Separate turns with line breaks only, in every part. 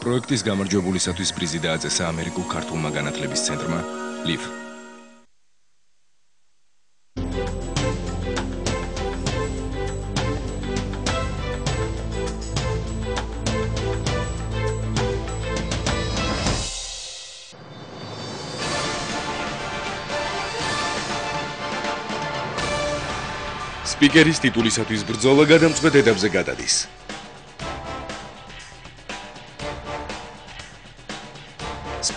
პროექტის გამარჯვებულისათვის პრიზი დააწესა ამერიკულ ქართულმა განათლების ცენტრმა LIV. სპიკერის ტიტულისათვის ბრძოლა გადამწყვეტ ეტაპზე გადადის.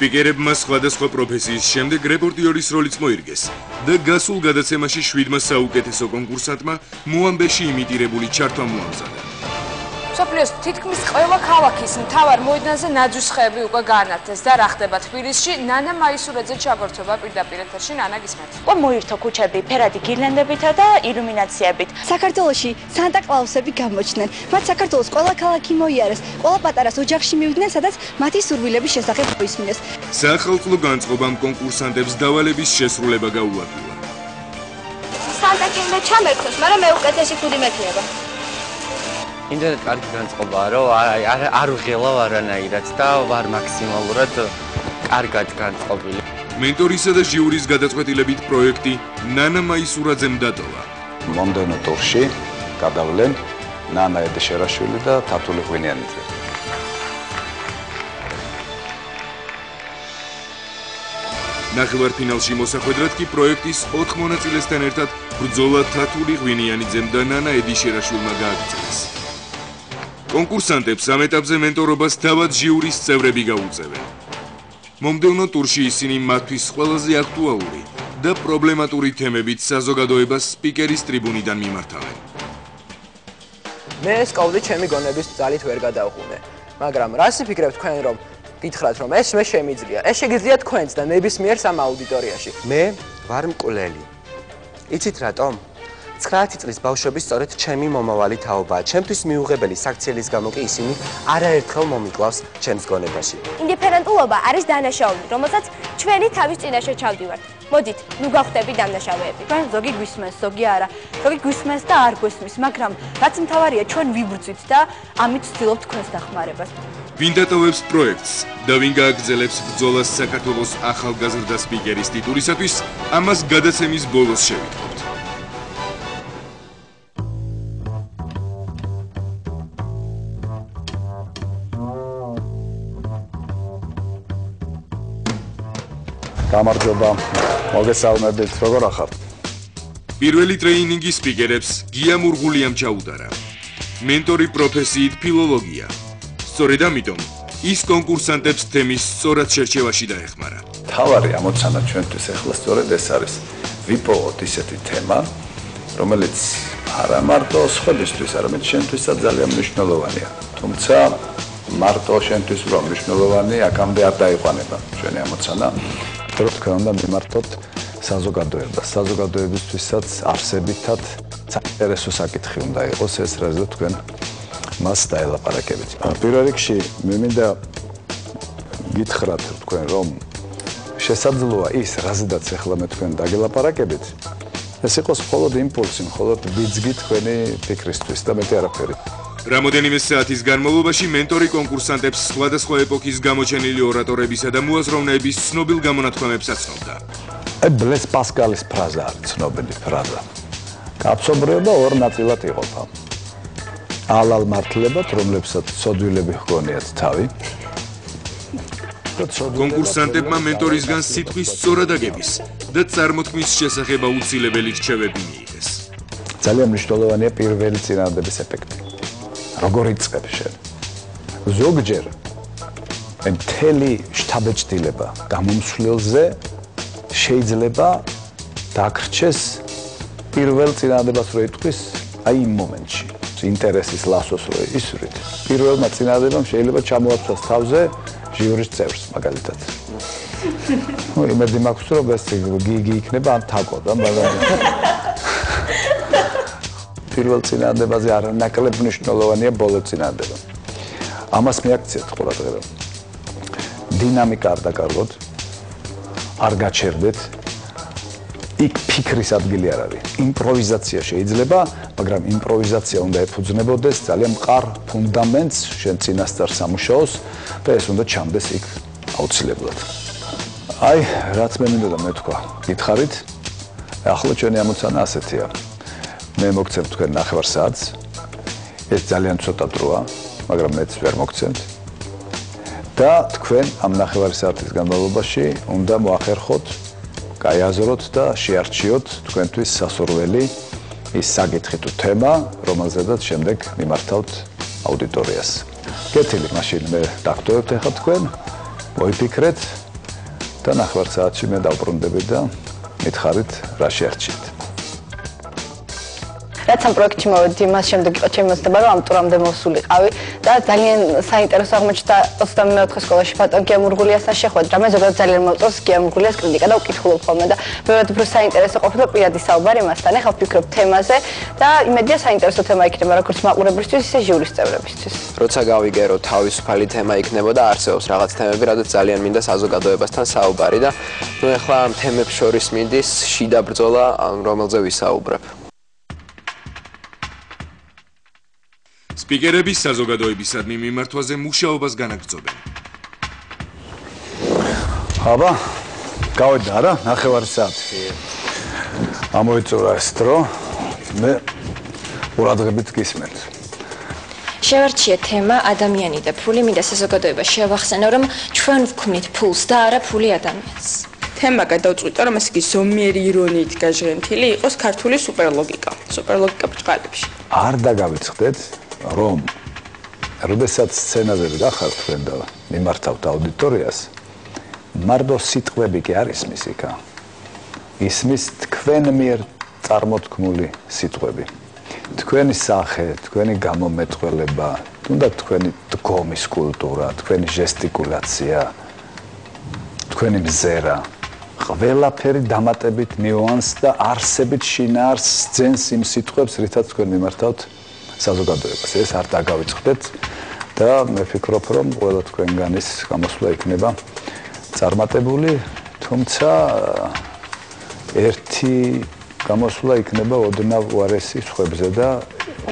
სპიკერებმა სხვადასხვა პროფესიის შემდეგ რეპორტიორის როლიც მოირგეს და გასულ გადაცემაში 7-მა საუკეთესო კონკურსანტმა მოამბეში იმიტირებული ჩართვა მოამზადა.
მსოფლიოს თითქმის ყველა ქალაქის მთავარ მოედანზე ნაძვისხეები უკვე განათეს და რა ხდება თბილისში? ნანა მაისურაძე ჩაგორთობა პირდაპირ ეთერში. ნანა, გისმენთ.
მოირთო ქუჩები ფერადი გირლანდებითა და ილუმინაციებით.
საქართველოში სანტა-კლაუსები გამოჩნდნენ. მათ საქართველოს ყველა ქალაქი მოიარეს. ყველა პატარას ოჯახში მივიდნენ, სადაც მათი სურვილების შესახებ მოისმინეს.
სახალხო განწყობამ კონკურსანტებს დავალების შესრულება გაუადვილა.
სანტა-კლაუსმა ჩამერქოს, მაგრამ მე უკეთესი ქუდი მექნება.
იმდენად კარგი განწყობაა, რომ არ ვღელავ არანაირად და ვარ მაქსიმალურად კარგად განწყობილი.
მენტორისა და ჟიურის გადაწყვეტილებით პროექტი ნანა მაისურაძემ დატოვა.
მომდევნო ტურში გადავლენ ნანა ედეშერაშვილი და თათული ღვინიანიძე.
ნახევარფინალში მოსახვედრად კი პროექტის 4 მონაწილესთან ერთად ბრძოლა თათული ღვინიანიძემ და ნანა ედეშერაშვილმა გააგრძელეს. კონკურსანტებს ამ ეტაპზე მენტორობას თავად ჟიურის წევრები გაუწევენ. მომდევნო ტურში ისინი მათთვის ყველაზე აქტუალური და პრობლემატური თემებით საზოგადოებას სპიკერის ტრიბუნიდან მიმართავენ.
მე სკოლით ჩემი გონების ძალით ვერ გადავღუნე, მაგრამ რას იფიქრებთ თქვენ, რომ გითხრათ, რომ ეს მე შემიძლია? ეს შეგიძლია თქვენც და ნებისმიერ სამ აუდიტორიაში.
მე ვარ მკვლელი. იცით რატომ? 9 წლის ბავშვები სწორედ ჩემი მომავალი თაობაა. ჩემთვის მიუღებელი საქციელის გამო კი ისინი არაერთხელ მომიკლავს ჩემს გონებაში.
ინდიფერენტულობა არის დანაშაული, რომელსაც ჩვენი თავის წინაშე ჩავდივართ. მოდით, ნუ გავხდები დანაშაულები.
ჩვენ ზოგი გვისმენს, ზოგი არა. ზოგი გვისმენს და არ გვესმის, მაგრამ რაც მთავარია, ჩვენ ვიბრძვით და ამით ვცდილობთ თქვენს დახმარებას.
ვინ დატოვებს პროექტს და ვინ გააგრძელებს ბრძოლას საქართველოს ახალგაზრდა სპიკერის ტიტულისათვის, ამას გადაცემის ბოლოს შევიტყობთ.
გამარჯობა, მოგესალმებით, როგორ ახართ?
პირველი ტრეინინგი სპიკერებს გია მურღულიამ ჩაუტარა. მენტორი პროფესიით ფილოლოგია. სწორედ ამიტომ ის კონკურსანტებს თემის სწორად შერჩევაში დაეხმარა.
თავარი ამოცანა ჩვენთვის ახლა სწორედ ეს არის. ვიპოვოთ ისეთი თემა, რომელიც არა მარტო სხვებისთვის, არამედ შენთვისაც ძალიან მნიშვნელოვანია. თუმცა მარტო შენთვის რომ მნიშვნელოვანი, აქამდე არ დაიყვანება ჩვენი ამოცანა. რო თქვენ უნდა მიმართოთ საზოგადოებას. საზოგადოებისთვისაც არსებითად საინტერესო საკითხი უნდა იყოს ეს, რაზეც თქვენ მას დაელაპარაკებით. პირველ რიგში მე მინდა გითხრათ თქვენ, რომ შესაძლოა ის, რაზედაც ახლა მე თქვენ დაგელაპარაკებით, ეს იყოს მხოლოდ იმპულსი, მხოლოდ ბიძგი თქვენი ფიქრისთვის და მეტი არაფერი.
რამოდენიმე საათის განმავლობაში მენტორი კონკურსანტებს სხვადასხვა ეპოქის გამოჩენილი ორატორებისა და მოაზროვნეების ცნობილ გამონათქვამებს აცნობდა.
ბლეს პასკალის ფრაზა არის ცნობილი ფრაზა. კაცობრიობა ორ ნაწილად იყოფა. ალალ მართლებად, რომლებსაც ცოდვილები ჰგონიათ თავი. კონკურსანტებმა მენტორისგან სიტყვის სწორად აგების და წარმოთქმის შესახებ აუცილებელი რჩევები მიიღეს. ძალიან მნიშვნელოვანია პირველი წინადადების ეფექტი. როგორ იწყებ შენ? ზოგჯერ მთელი შთაბეჭდილება გამომსვლელზე შეიძლება დაგრჩეს პირველ წინადადებას რო იტყვის აი იმ მომენტში. ინტერესის ლასოს რო ისვრით. პირველმა წინადადებამ შეიძლება ჩამოაცვას თავზე ჟიურის წევრს მაგალითად. ნუ იმედი მაქვს რომ ეს გიგი იქნება ან თაკო და მაგრამ პირველ წინადებაზე არანაკლებ მნიშვნელოვანია ბოლო წინადება. ამას მიაქციეთ ყურადღება. დინამიკა არ დაკარგოთ, არ გაჩერდეთ. იქ ფიქრის ადგილი არ არის. იმპროვიზაცია შეიძლება, მაგრამ იმპროვიზაცია უნდა ეფუძნებოდეს ძალიან მყარ ფუნდამენტს, შენ წინასწარ სამუშაოს და ეს უნდა ჩამდეს იქ აუცილებლად. აი, რაც მე მინდოდა მეთქვა, გითხარით. ახლა ჩვენი ამოცანა ასეთია. მე მოგცემ თქვენ 9 საათს. ეს ძალიან ცოტა დროა, მაგრამ მეც ვერ მოგცემთ. და თქვენ ამ 9 საათის განმავლობაში უნდა მოახერხოთ, გაიაზროთ და შეარჩიოთ თქვენთვის სასურველი ის საკითხი თუ თემა, რომელზედაც შემდეგ მიმართავთ აუდიტორიას. კეთილი, მაშინ მე დაგტოვებთ ახლა თქვენ, მოიფიქრეთ და 9 საათში მე დავბრუნდები და მითხარით რა შეარჩიეთ.
რაც ამ პროექტში მოვედი, მას შემდეგ იყო ჩემი მოცნება, რომ ამ ტურამდე მოვსულიყავი და ძალიან საინტერესო აღმოჩნდა 24 სკოლაში ბატონ გიამურგულიასთან შეხვედრა. მე ზოგადად ძალიან მოვწონს გიამურგულიას კრიტიკა და ვკითხულობ ხოლმე და ბევრად უფრო საინტერესო ყოფილა პირადი საუბარი მასთან. ეხლა ვფიქრობ თემაზე და იმედია საინტერესო თემა იქნება როგორც მაყურებლისთვის, ისე ჟიურის წევრებისთვის.
როცა გავიგე, რომ თავისუფალი თემა იქნებოდა, არსებობს რაღაც თემები, რადგან ძალიან მინდა საზოგადოებასთან საუბარი და ნუ ეხლა ამ თემებს შორის მინდის შიდა ბრძოლა, რომელზე ვისაუბრებ.
სპიკერები საზოგადოებისადმი მიმართვაზე მუშაობას განაგრძობენ.
აბა, გავედა რა, 9 საათი. ამოიწურა ეს დრო. მე ყურადღებით გისმენთ.
შევარჩიე თემა ადამიანი და ფული, მინდა საზოგადოება შევახსენო, რომ ჩვენ ვქმნით ფულს და არა ფული ადამიანს.
თემა გადავწყვიტა, რომ ეს იგი ზომიერი ირონიით გაჟღენთილი იყოს ქართული სუპერლოგიკა. სუპერლოგიკა ბრწყალებში.
არ დაგავიწყდეთ, რომ როდესაც სცენაზე გახართ თქვენ და მიმართავთ აუდიტორიას, მარტო სიტყვები კი არ ისმის იქა. ისმის თქვენ მიერ წარმოთქმული სიტყვები. თქვენი სახე, თქვენი გამომეტყველება, თუნდაც თქვენი დგომის კულტურა, თქვენი ჟესტიკულაცია, თქვენი მზერა, ყველაფერი დამატებით ნიუანსს და არსებით შინაარსს ძენს იმ სიტყვებს, რითაც თქვენ მიმართავთ საზოგადოებას. ეს არ დაგავიწყდეთ და მე ვფიქრობ, რომ ყველა თქვენგანის გამოსვლა იქნება წარმატებული, თუმცა ერთი გამოსვლა იქნება ოდნავ უარესი სხვებზე და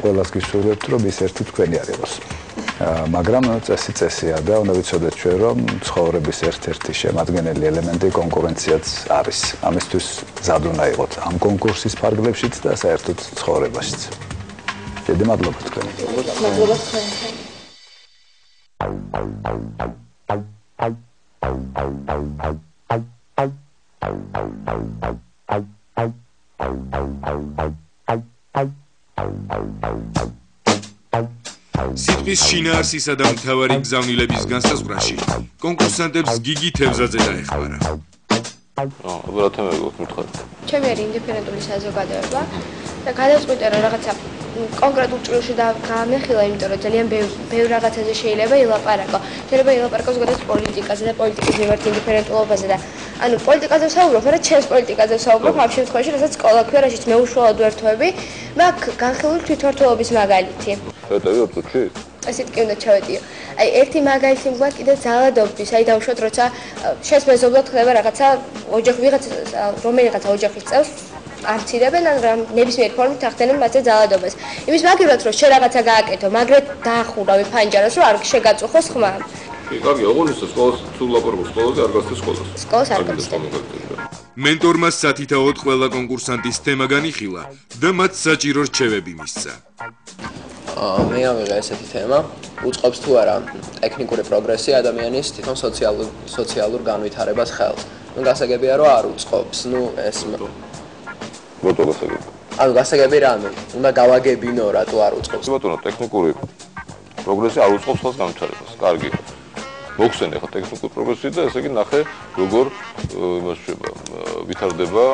ყველას გისურვებთ, რომ ის ერთი თქვენი არ იყოს. მაგრამ წესია და უნდა ვიცოდეთ ჩვენ, რომ ცხოვრების ერთ-ერთი შემადგენელი ელემენტი კონკურენციაც არის. ამისთვის მზად უნდა იყოთ ამ კონკურსის ფარგლებშიც და საერთოდ ცხოვრებაშიც. დიდი მადლობა თქვენ.
მადლობა თქვენ.
სიტყვის შინაარსისა და მთავარი გზავნილების განსაზღვრაში კონკურსანტებს გიგი თევზაძე დაეხმარა.
რა თემები გვაქვს მითხარით?
ჩემი არის ინდიფერენტული საზოგადოება და გადავწყვიტე რომ რაღაცა კონკრეტულ ჭრილში გამეხილა, იმიტომ რომ ძალიან ბევრ რაღაცაზე შეიძლება ილაპარაკო. შეიძლება ილაპარაკო ზოგადად პოლიტიკაზე და პოლიტიკის მიმართ ინდიფერენტულობაზე და ანუ პოლიტიკაზე ვსაუბრობ, მაგრამ ჩემს პოლიტიკაზე ვსაუბრობ ამ შემთხვევაში, რასაც სკოლა ქვია, რაშიც მე უშუალოდ ვერთვები, მაგ განხილული თვითმმართველობის მაგალითი.
შევეტევი ოთხში?
ესეთ კი უნდა ჩავეტიო. აი ერთი მაგალითი მგონია კიდე ძალადობის, აი დავუშვათ, როცა შენს მეზობლად ხდება რაღაცა ოჯახი ვიღაცა რომელიღაცა ოჯახის წევს არცირებენ ან ნებისმიერ ფორმით ახდენენ მასზე ძალადობას. იმის მაგივრად რომ შენ რაღაცა გააკეთო, მაგრად დაახურავი ფანჯარას, რომ არ შეგაწუხოს ხმა.
კი, კარგი, აღონიშნე სკოლას სულ ლაპარაკობს სკოლაზე, არ გასცეს სკოლას.
სკოლას არ გასცეს.
მენტორმა სათითაოდ ყველა კონკურსანტის თემა განიხილა და მათ საჭირო რჩევები მისცა.
მე ავიღე ესეთი თემა, უწყობს თუ არა ტექნიკური პროგრესი ადამიანის თვითონ სოციალურ განვითარებას ხელს. ნუ გასაგებია რომ არ უწყობს, ნუ ეს
რატო გასაგები?
ანუ გასაგები რა, უნდა გავაგებინო რატო არ უწყობს.
ბატონო, ტექნიკური პროგრესი არ უწყობს ხელს განვითარებას. კარგი. მოხსენე ხა ტექნიკური პროგრესი და ესე იგი ნახე როგორ იმას შეება ვითარდება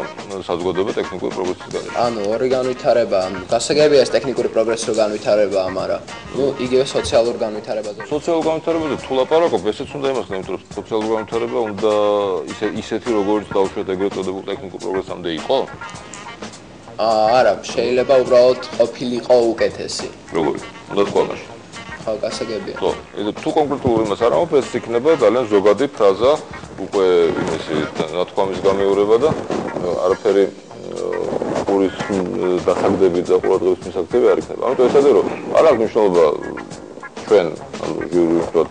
საზოგადოება ტექნიკური პროგრესის გარეთ.
ანუ ორი განვითარება, გასაგებია ეს ტექნიკური პროგრესი რო განვითარებაა, მაგრამ ნუ იგივე სოციალურ განვითარებაზე.
სოციალურ განვითარებაზე თუ ლაპარაკობ, ესეც უნდა იმასხნე, იმიტომ რომ სოციალურ განვითარება უნდა ისეთი როგორც დავუშვათ ეგრეთ წოდებულ ტექნიკურ პროგრესამდე იყო.
არა, შეიძლება უბრალოდ ყოფილიყო უკეთესი.
როგორი? უნდა თქვა მაშინ.
ხო, გასაგებია.
ხო, თუ კონკრეტულ იმას არ ამბობ, ეს იქნება ძალიან ზოგადი ფრაზა, უკვე იმისი ნათქვამის გამეორება და არაფერი ყურის დასაგდები და ყურადღების მისაღწევი არ იქნება. ამიტომ ესაძე რომ არ აქვს მნიშვნელობა ჩვენ ჟიური ვთქვათ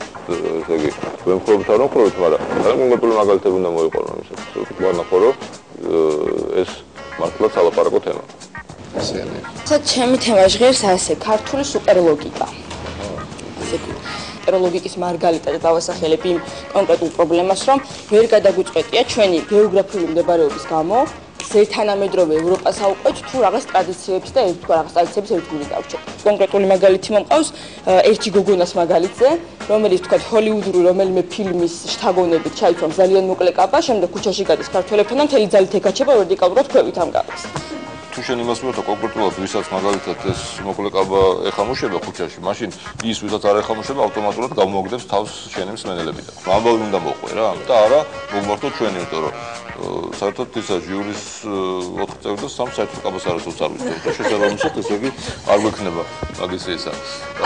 ესე იგი ვემხრობთ არ ვემხრობთ, მაგრამ კონკრეტული მაგალითები უნდა მოიყვანო იმისათვის. ვთქვა რომ ეს მართლაც ალაპარაკო თემა.
ხო, ჩემი თემა ჟღერს ასე, ქართული სუპერლოგიკა. სუპერლოგიკის მარგალიტად დავასახელებ იმ კონკრეტულ პრობლემას, რომ ვერ გადაგვიწყვეტია ჩვენი გეოგრაფიული მდებარეობის გამო ზეთანამედროვე ევროპას ავყვეთ თუ რაღაც ტრადიციებს და რაღაც ტრადიციებს ერთგული დავჭერთ. კონკრეტული მაგალითი მომყავს ერთი გოგონას მაგალითზე, რომელიც თქვა ჰოლივუდური რომელიმე ფილმის შთაგონებით ჩაიცვამ ძალიან მოკლე კაბა, შემდეგ ქუჩაში გადის ქართველებთან და მთელი ძალით ეკაჩება ვერტიკალურად ქვევით ამ კაბას.
თუ შენ იმას მივხვდი კონკრეტულად ვისაც მაგალითად ეს მოკლე კაბა ეხამუშება ქუჩაში, მაშინ ის ვისაც არ ეხამუშება ავტომატურად გამოგდებს თავს შენი მსმენელებიდან. ამბავი უნდა მოყვე რა და არა მოგმართო ჩვენი, იმიტომ რომ საერთოდ ისა ჟიურის 4 წევრი და 3 საერთოდ კაბას არასდროს არ ვისწორებ და შესაბამისად ესე იგი არ გვექნება მაგის ისა.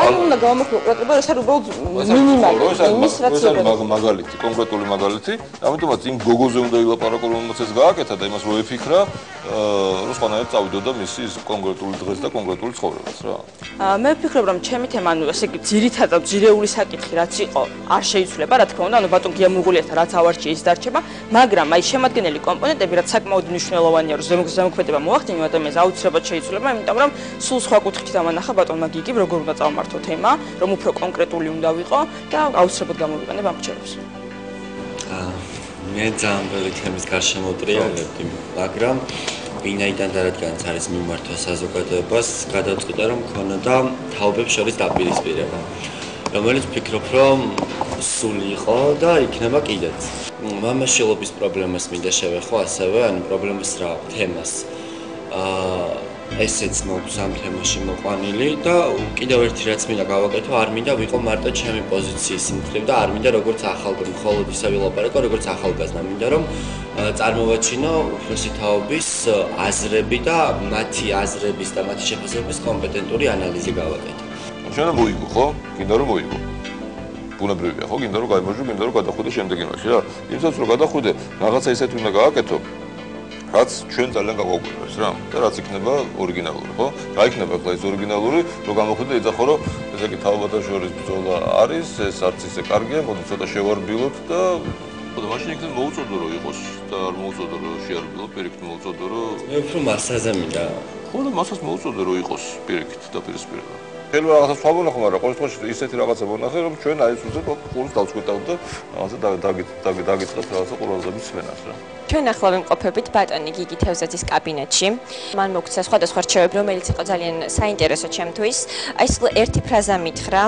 არ უნდა გამოვხო კონკრეტულად, ეს არის უბრალოდ მინიმალური იმის რაც
მაგალითი, კონკრეტული მაგალითი, ამიტომაც იმ გოგოზე უნდა ილაპარაკო, რომელსაც ეს გააკეთა და იმას რო ეფიქრა, რომ სხვანაირად წავიდოდა მისი ის კონკრეტული დღეს და კონკრეტული ცხოვრებაც რა.
მე ვფიქრობ, რომ ჩემი თემა, ანუ ესე იგი ძირითადად ძირეული საკითხი რაც იყო, არ შეიცვლება, რა თქმა უნდა, ანუ ბატონ გიამურგულიასთან რაც ავარჩიე ის დარჩება, მაგრამ აი შემადგენელი კომპონენტები რაც საკმაოდ მნიშვნელოვანია, რომ ზემოქმედება მოახდინო ადამიანს აუცილებლად შეიცვლება, იმიტომ რომ სულ სხვა კუთხით ამანახა ბატონმა გიგიმ, როგორ უნდა წავმართო თემა, რომ უფრო კონკრეტული უნდა ვიყო და აუცილებლად გამოვიყენებ ამ რჩევებს.
მე ძალიან ბევრი თემის გარშემო ვტრიალებდი, მაგრამ ვინაიდან და რადგანაც არის მიმართვა საზოგადოებას, გადავწყვიტე რომ მქონოდა თაობებს შორის დაპირისპირება, რომელიც ვფიქრობ რომ სულ იყო და იქნება კიდეც. მამაშილობის პრობლემას მინდა შევეხო ასევე, ანუ პრობლემას რა თემას. ესეც მოგვს ამ თემაში მოყვანილი და კიდევ ერთი რაც მინდა გავაკეთო, არ მინდა ვიყო მარტო ჩემი პოზიციის მხრივ და არ მინდა როგორც ახალგაზრდა მხოლოდ ისე ვილაპარაკო, როგორც ახალგაზრდა. მინდა რომ წარმოვაჩინო უფროსი თაობის აზრები და მათი აზრების და მათი შეფასებების კომპეტენტური ანალიზი გავაკეთო.
შენ მოიგო, ხო? გინდა რომ მოიგო. ბუნებრივია, ხო? გინდა რომ გამოიჟო, გინდა რომ გადახვიდე შემდეგ იმაში რა. იმსაც რომ გადახვიდე, რაღაცა ისეთი უნდა გააკეთო, რაც ჩვენ ძალიან გაგვაგვირებს რა და რაც იქნება ორიგინალური, ხო? რა იქნება ახლა ეს ორიგინალური, რომ გამოხვიდე ეძახო, რომ ესე იგი თაობათა შორის ბრძოლა არის, ეს არც ისე კარგია, მოდი ცოტა შევარბილოთ და და მაშინ იქნება მოუწოდო რომ იყოს და არ მოუწოდო რომ შეარბილოთ, პირიქით მოუწოდო რომ
მე უფრო მასაზე მინდა.
ხო და მასაც მოუწოდო რომ იყოს პირიქით და პირისპირება. შეიძლება რაღაცა სხვა ვნახო, მაგრამ ყოველ შემთხვევაში ისეთი რაღაცა ვნახე, რომ ჩვენ აი სულზე ყურს დავწყვეტავთ და რაღაცა დაგიწყებთ რაღაცა ყურადღების სვენას რა.
ჩვენ ახლა ვიმყოფებით ბატონი გიგი თევზაძის კაბინეტში. მან მოგცა სხვადასხვა რჩევები, რომელიც იყო ძალიან საინტერესო ჩემთვის. აი ერთი ფრაზა მითხრა,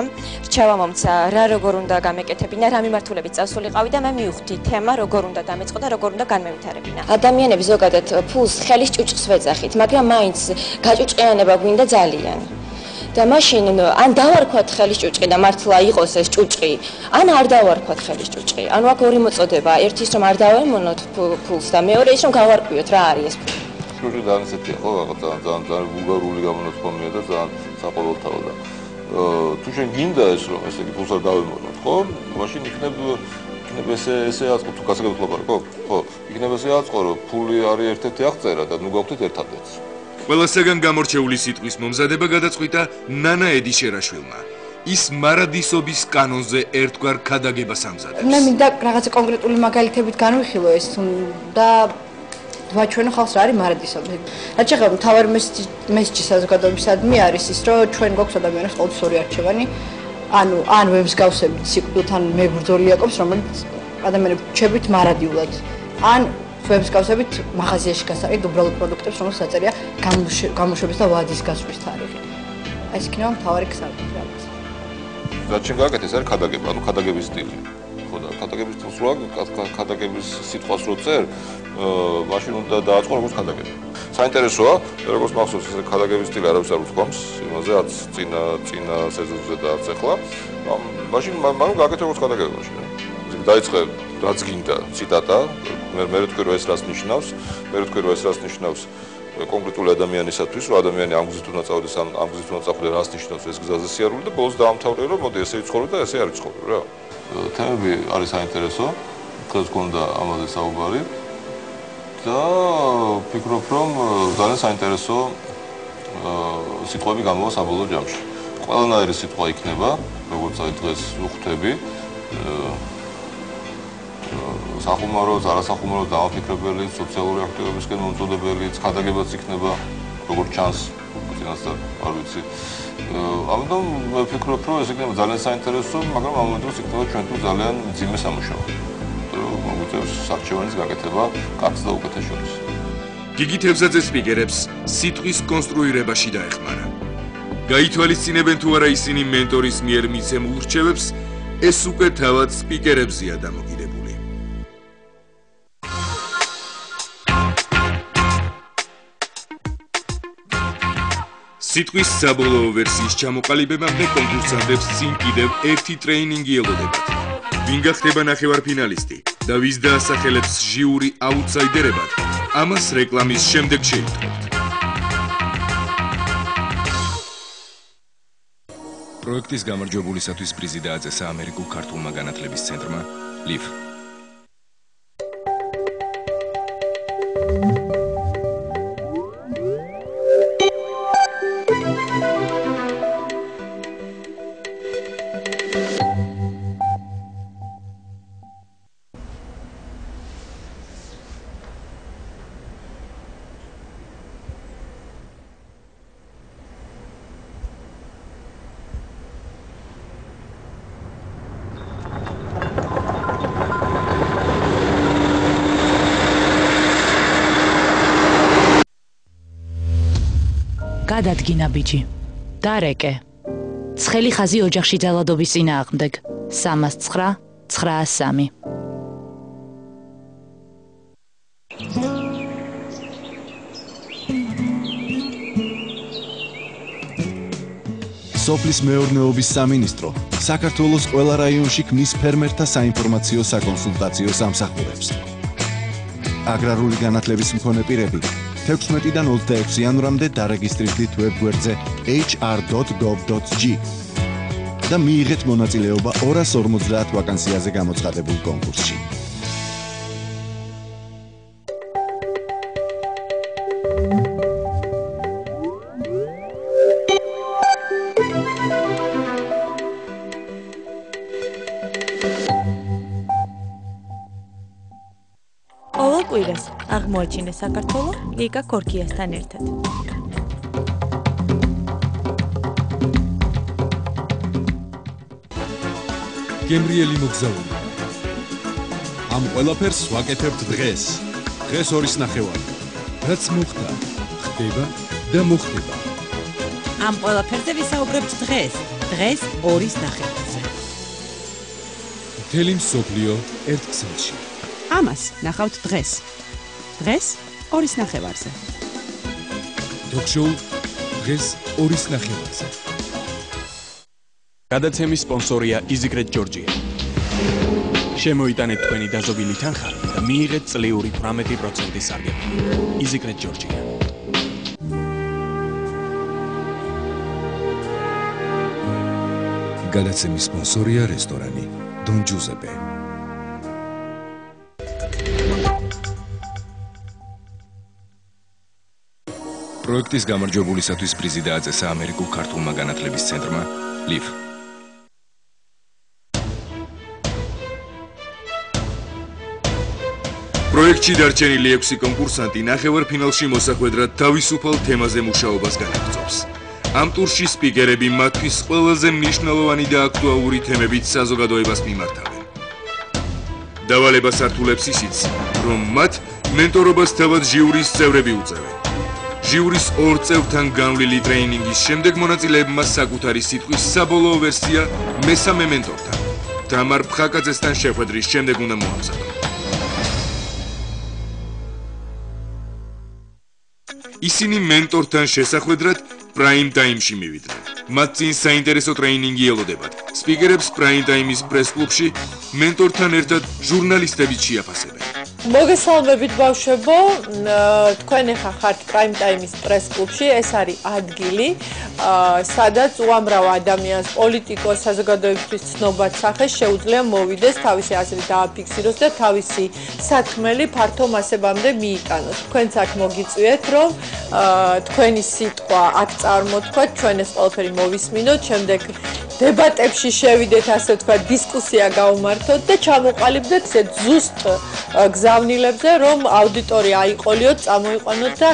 რჩევა მომცა, რა როგორ უნდა გამეკეთებინა, რა მიმართულებით წავსულიყავი და მე მივხვდი თემა როგორ უნდა დამეწყო და როგორ უნდა განმევითარებინა. ადამიანები ზოგადად ფულს ხელის ჭუჭყს ვეძახით, მაგრამ მაინც გაჭუჭყიანება გვინდა ძალიან. და მაშინ ან დავარქვათ ხელის ჭუჭყი და მართლა იყოს ეს ჭუჭყი, ან არ დავარქვათ ხელის ჭუჭყი. ანუ აქ ორი მოწოდება, ერთი ის რომ არ დავემონოთ ფულს და მეორე ის რომ გავარკვიოთ რა არის ეს ფული.
ჭუჭყი ძალიან ისეთია, ხო, ძალიან ვულგარული გამონათქვამია და ძალიან საყოველთაო და თუ შენ გინდა ეს რომ ესე იგი ფულს არ დავემონოთ, ხო? მაშინ იქნება ესე აწყო თუ გასაგებად ლაპარაკო? ხო, იქნება ესე აწყო რომ ფული არის ერთ-ერთი აღწერა და ნუ გავხდით ერთადერთს.
ყველასაგან გამორჩეული სიტყვის მომზადება გადაწყვიტა ნანა ედიშერაშვილმა. ის მარადისობის კანონზე ერთგვარ ქადაგებას ამზადებს.
მე მინდა რაღაცა კონკრეტული მაგალითებით განვიხილო ეს და ვაჩვენო ხალხს რა არის მარადისობა. რაც შეეხება მთავარი მესიჯი საზოგადოებისადმი არის ის, რომ ჩვენ გვაქვს ადამიანებს ყოველთვის ორი არჩევანი, ანუ ან ვემსგავსებით სიკვდილთან მებრძოლი აკობს, რომელიც ადამიანებს ჩებით მარადიულად, ან ვემსგავსებით მაღაზიაში გასაყიდ უბრალოდ პროდუქტებს, რომელსაც აწერია გამოშვების და ვადის გასვლის თარიღი. აი ეს იქნება მთავარი ქსავი.
რაც შენ გააკეთე, ეს არის ქადაგება, ანუ ქადაგების სტილი. ხო და ქადაგების სტილს რა, ქადაგების სიტყვას რო წერ, მაშინ უნდა დააწყო როგორც ქადაგება. საინტერესოა, როგორც მახსოვს ეს ქადაგების სტილი არავის არ უთქვამს, იმაზე არც წინა სეზონზე და არც ახლა. მაშინ მაგრამ გააკეთე როგორც ქადაგება მაშინ. დაიწყე რაც გინდა ციტატა, მე ვთქვი რომ ეს რას ნიშნავს, კონკრეტული ადამიანისათვის, რომ ადამიანი ამ გზით უნდა წავიდეს, ამ გზით უნდა წახვიდე, რას ნიშნავს ეს გზაზე სიარული და ბოლოს დაამთავრე, რომ მოდი ესე იცხოვრე და ესე არ იცხოვრე რა. თემები არის საინტერესო, დღეს გქონდა ამაზე საუბარი. და ვფიქრობ, რომ ძალიან საინტერესო სიტყვები გამოვა საბოლოო ჯამში. ყველანაირი სიტყვა იქნება, როგორც აი დღეს ვხვდები. სახუმაროც, არასახუმაროც დამაფიქრებელი, სოციალური აქტივობისკენ მომწოდებელი, ხადაგებაც იქნება, როგორც ჩანს, წინასწარ არ ვიცი. ამიტომ ვფიქრობ, რომ ეს იქნება ძალიან საინტერესო, მაგრამ ამ მომენტში იქნება ჩვენთვის ძალიან მძიმე სამუშაო. მოგვიწევს არჩევანის გაკეთება კაცს და უკეთეს შორის.
გიგი თევზაძე სპიკერებს სიტყვის კონსტრუირებაში დაეხმარა. გაითვალისწინებენ თუ არა ისინი მენტორის მიერ მიცემულ რჩევებს, ეს უკვე თავად სპიკერებზეა დამოკიდებული. სიტყვის საბოლოო ვერსიის ჩამოყალიბებამდე კონკურსანტებს წინ კიდევ ერთი ტრეინინგი ელოდებათ. ვინ გახდება ნახევარფინალისტი და ვის დაასახელებს ჟიური აუტსაიდერებად, ამას რეკლამის შემდეგ შეიტყობთ. პროექტის გამარჯვებულისათვის პრიზი დააწესა ამერიკულ ქართულმა განათლების ცენტრმა LIV.
გადადგინა ბიჭი. დარეკე. ცხელი ხაზი ოჯახში ძალადობის წინააღმდეგ. 309 903.
სოფლის მეურნეობის სამინისტრო საქართველოს ყველა რაიონში ქმნის ფერმერთა საინფორმაციო საკონსულტაციო სამსახურებს. აგრარული განათლების მქონე პირები 16-დან 26 იანვრამდე დარეგისტრირდით ვებგვერდზე hr.gov.g და მიიღეთ მონაწილეობა 250 ვაკანსიაზე გამოცხადებულ კონკურსში.
ყოველ კვირას აღმოაჩინე საქართველო ლიკა ქორქიასთან ერთად.
გემრიელი მოგზაური. ამ ყველაფერს ვაკეთებთ დღეს. დღეს 2:30. რაც მოხდა, ხდება და მოხდება.
ამ ყველაფერზე ვისაუბრებთ დღეს. დღეს 2:30.
მთელი მსოფლიო ერთ ქსელში.
ამას ნახავთ დღეს. დღეს 2:30.
ტოქ-შოუ დღეს 2:30.
გადაცემის სპონსორია EasyGret Georgia. შემოიტანეთ თქვენი დაზოგილი თანხა და მიიღეთ წლიური 18% სარგებლობა. EasyGret Georgia.
გადაცემის სპონსორია რესტორანი Don Giuseppe.
პროექტის გამარჯვებულისათვის პრიზი დააწესა ამერიკულ ქართულმა განათლების ცენტრმა LIV. პროექტში დარჩენილი 6 კონკურსანტი ნახევარფინალში მოსახვედრად თავისუფალ თემაზე მუშაობას განაგრძობს. ამ ტურში სპიკერები მათთვის ყველაზე მნიშვნელოვანი და აქტუალური თემებით საზოგადოებას მიმართავენ. დავალებას ართულებს ისიც, რომ მათ მენტორობას თავად ჟიურის წევრები უწევენ. ჟიურის 2 წევრთან განვლილი ტრეინინგის შემდეგ მონაწილეებმა საკუთარი სიტყვის საბოლოო ვერსია მესამე მენტორთან, თამარ ფხაკაძესთან შეხვედრის შემდეგ უნდა მოამზადონ. ისინი მენტორთან შესახვედრად პრაიმ ტაიმში მივიდნენ. მათ წინ საინტერესო ტრეინინგი ელოდებათ. სპიკერებს პრაიმ ტაიმის პრეს კლუბში მენტორთან ერთად ჟურნალისტებიც შეაფასებენ.
მოგესალმებით ბავშვებო, თქვენ ახლა ხართ პრაიმ ტაიმის პრეს კლუბში, ეს არის ადგილი, სადაც უამრავ ადამიანს, პოლიტიკოს, საზოგადოებისთვის ცნობად სახეს შეუძლია მოვიდეს, თავისი აზრი დააფიქსიროს და თავისი საქმელი ფართო მასებამდე მიიტანოს. თქვენც აქ მოგიწვიეთ, რომ თქვენი სიტყვა აქ წარმოთქვათ, ჩვენ ეს ყველაფერი მოვისმინოთ, შემდეგ დებატებში შევიდეთ, ასე ვთქვათ, დისკუსია გავმართოთ და ჩამოყალიბდეთ ესეთ ზუსტ გზავნილებზე, რომ აუდიტორია აიყოლიოთ, წამოიყვანოთ და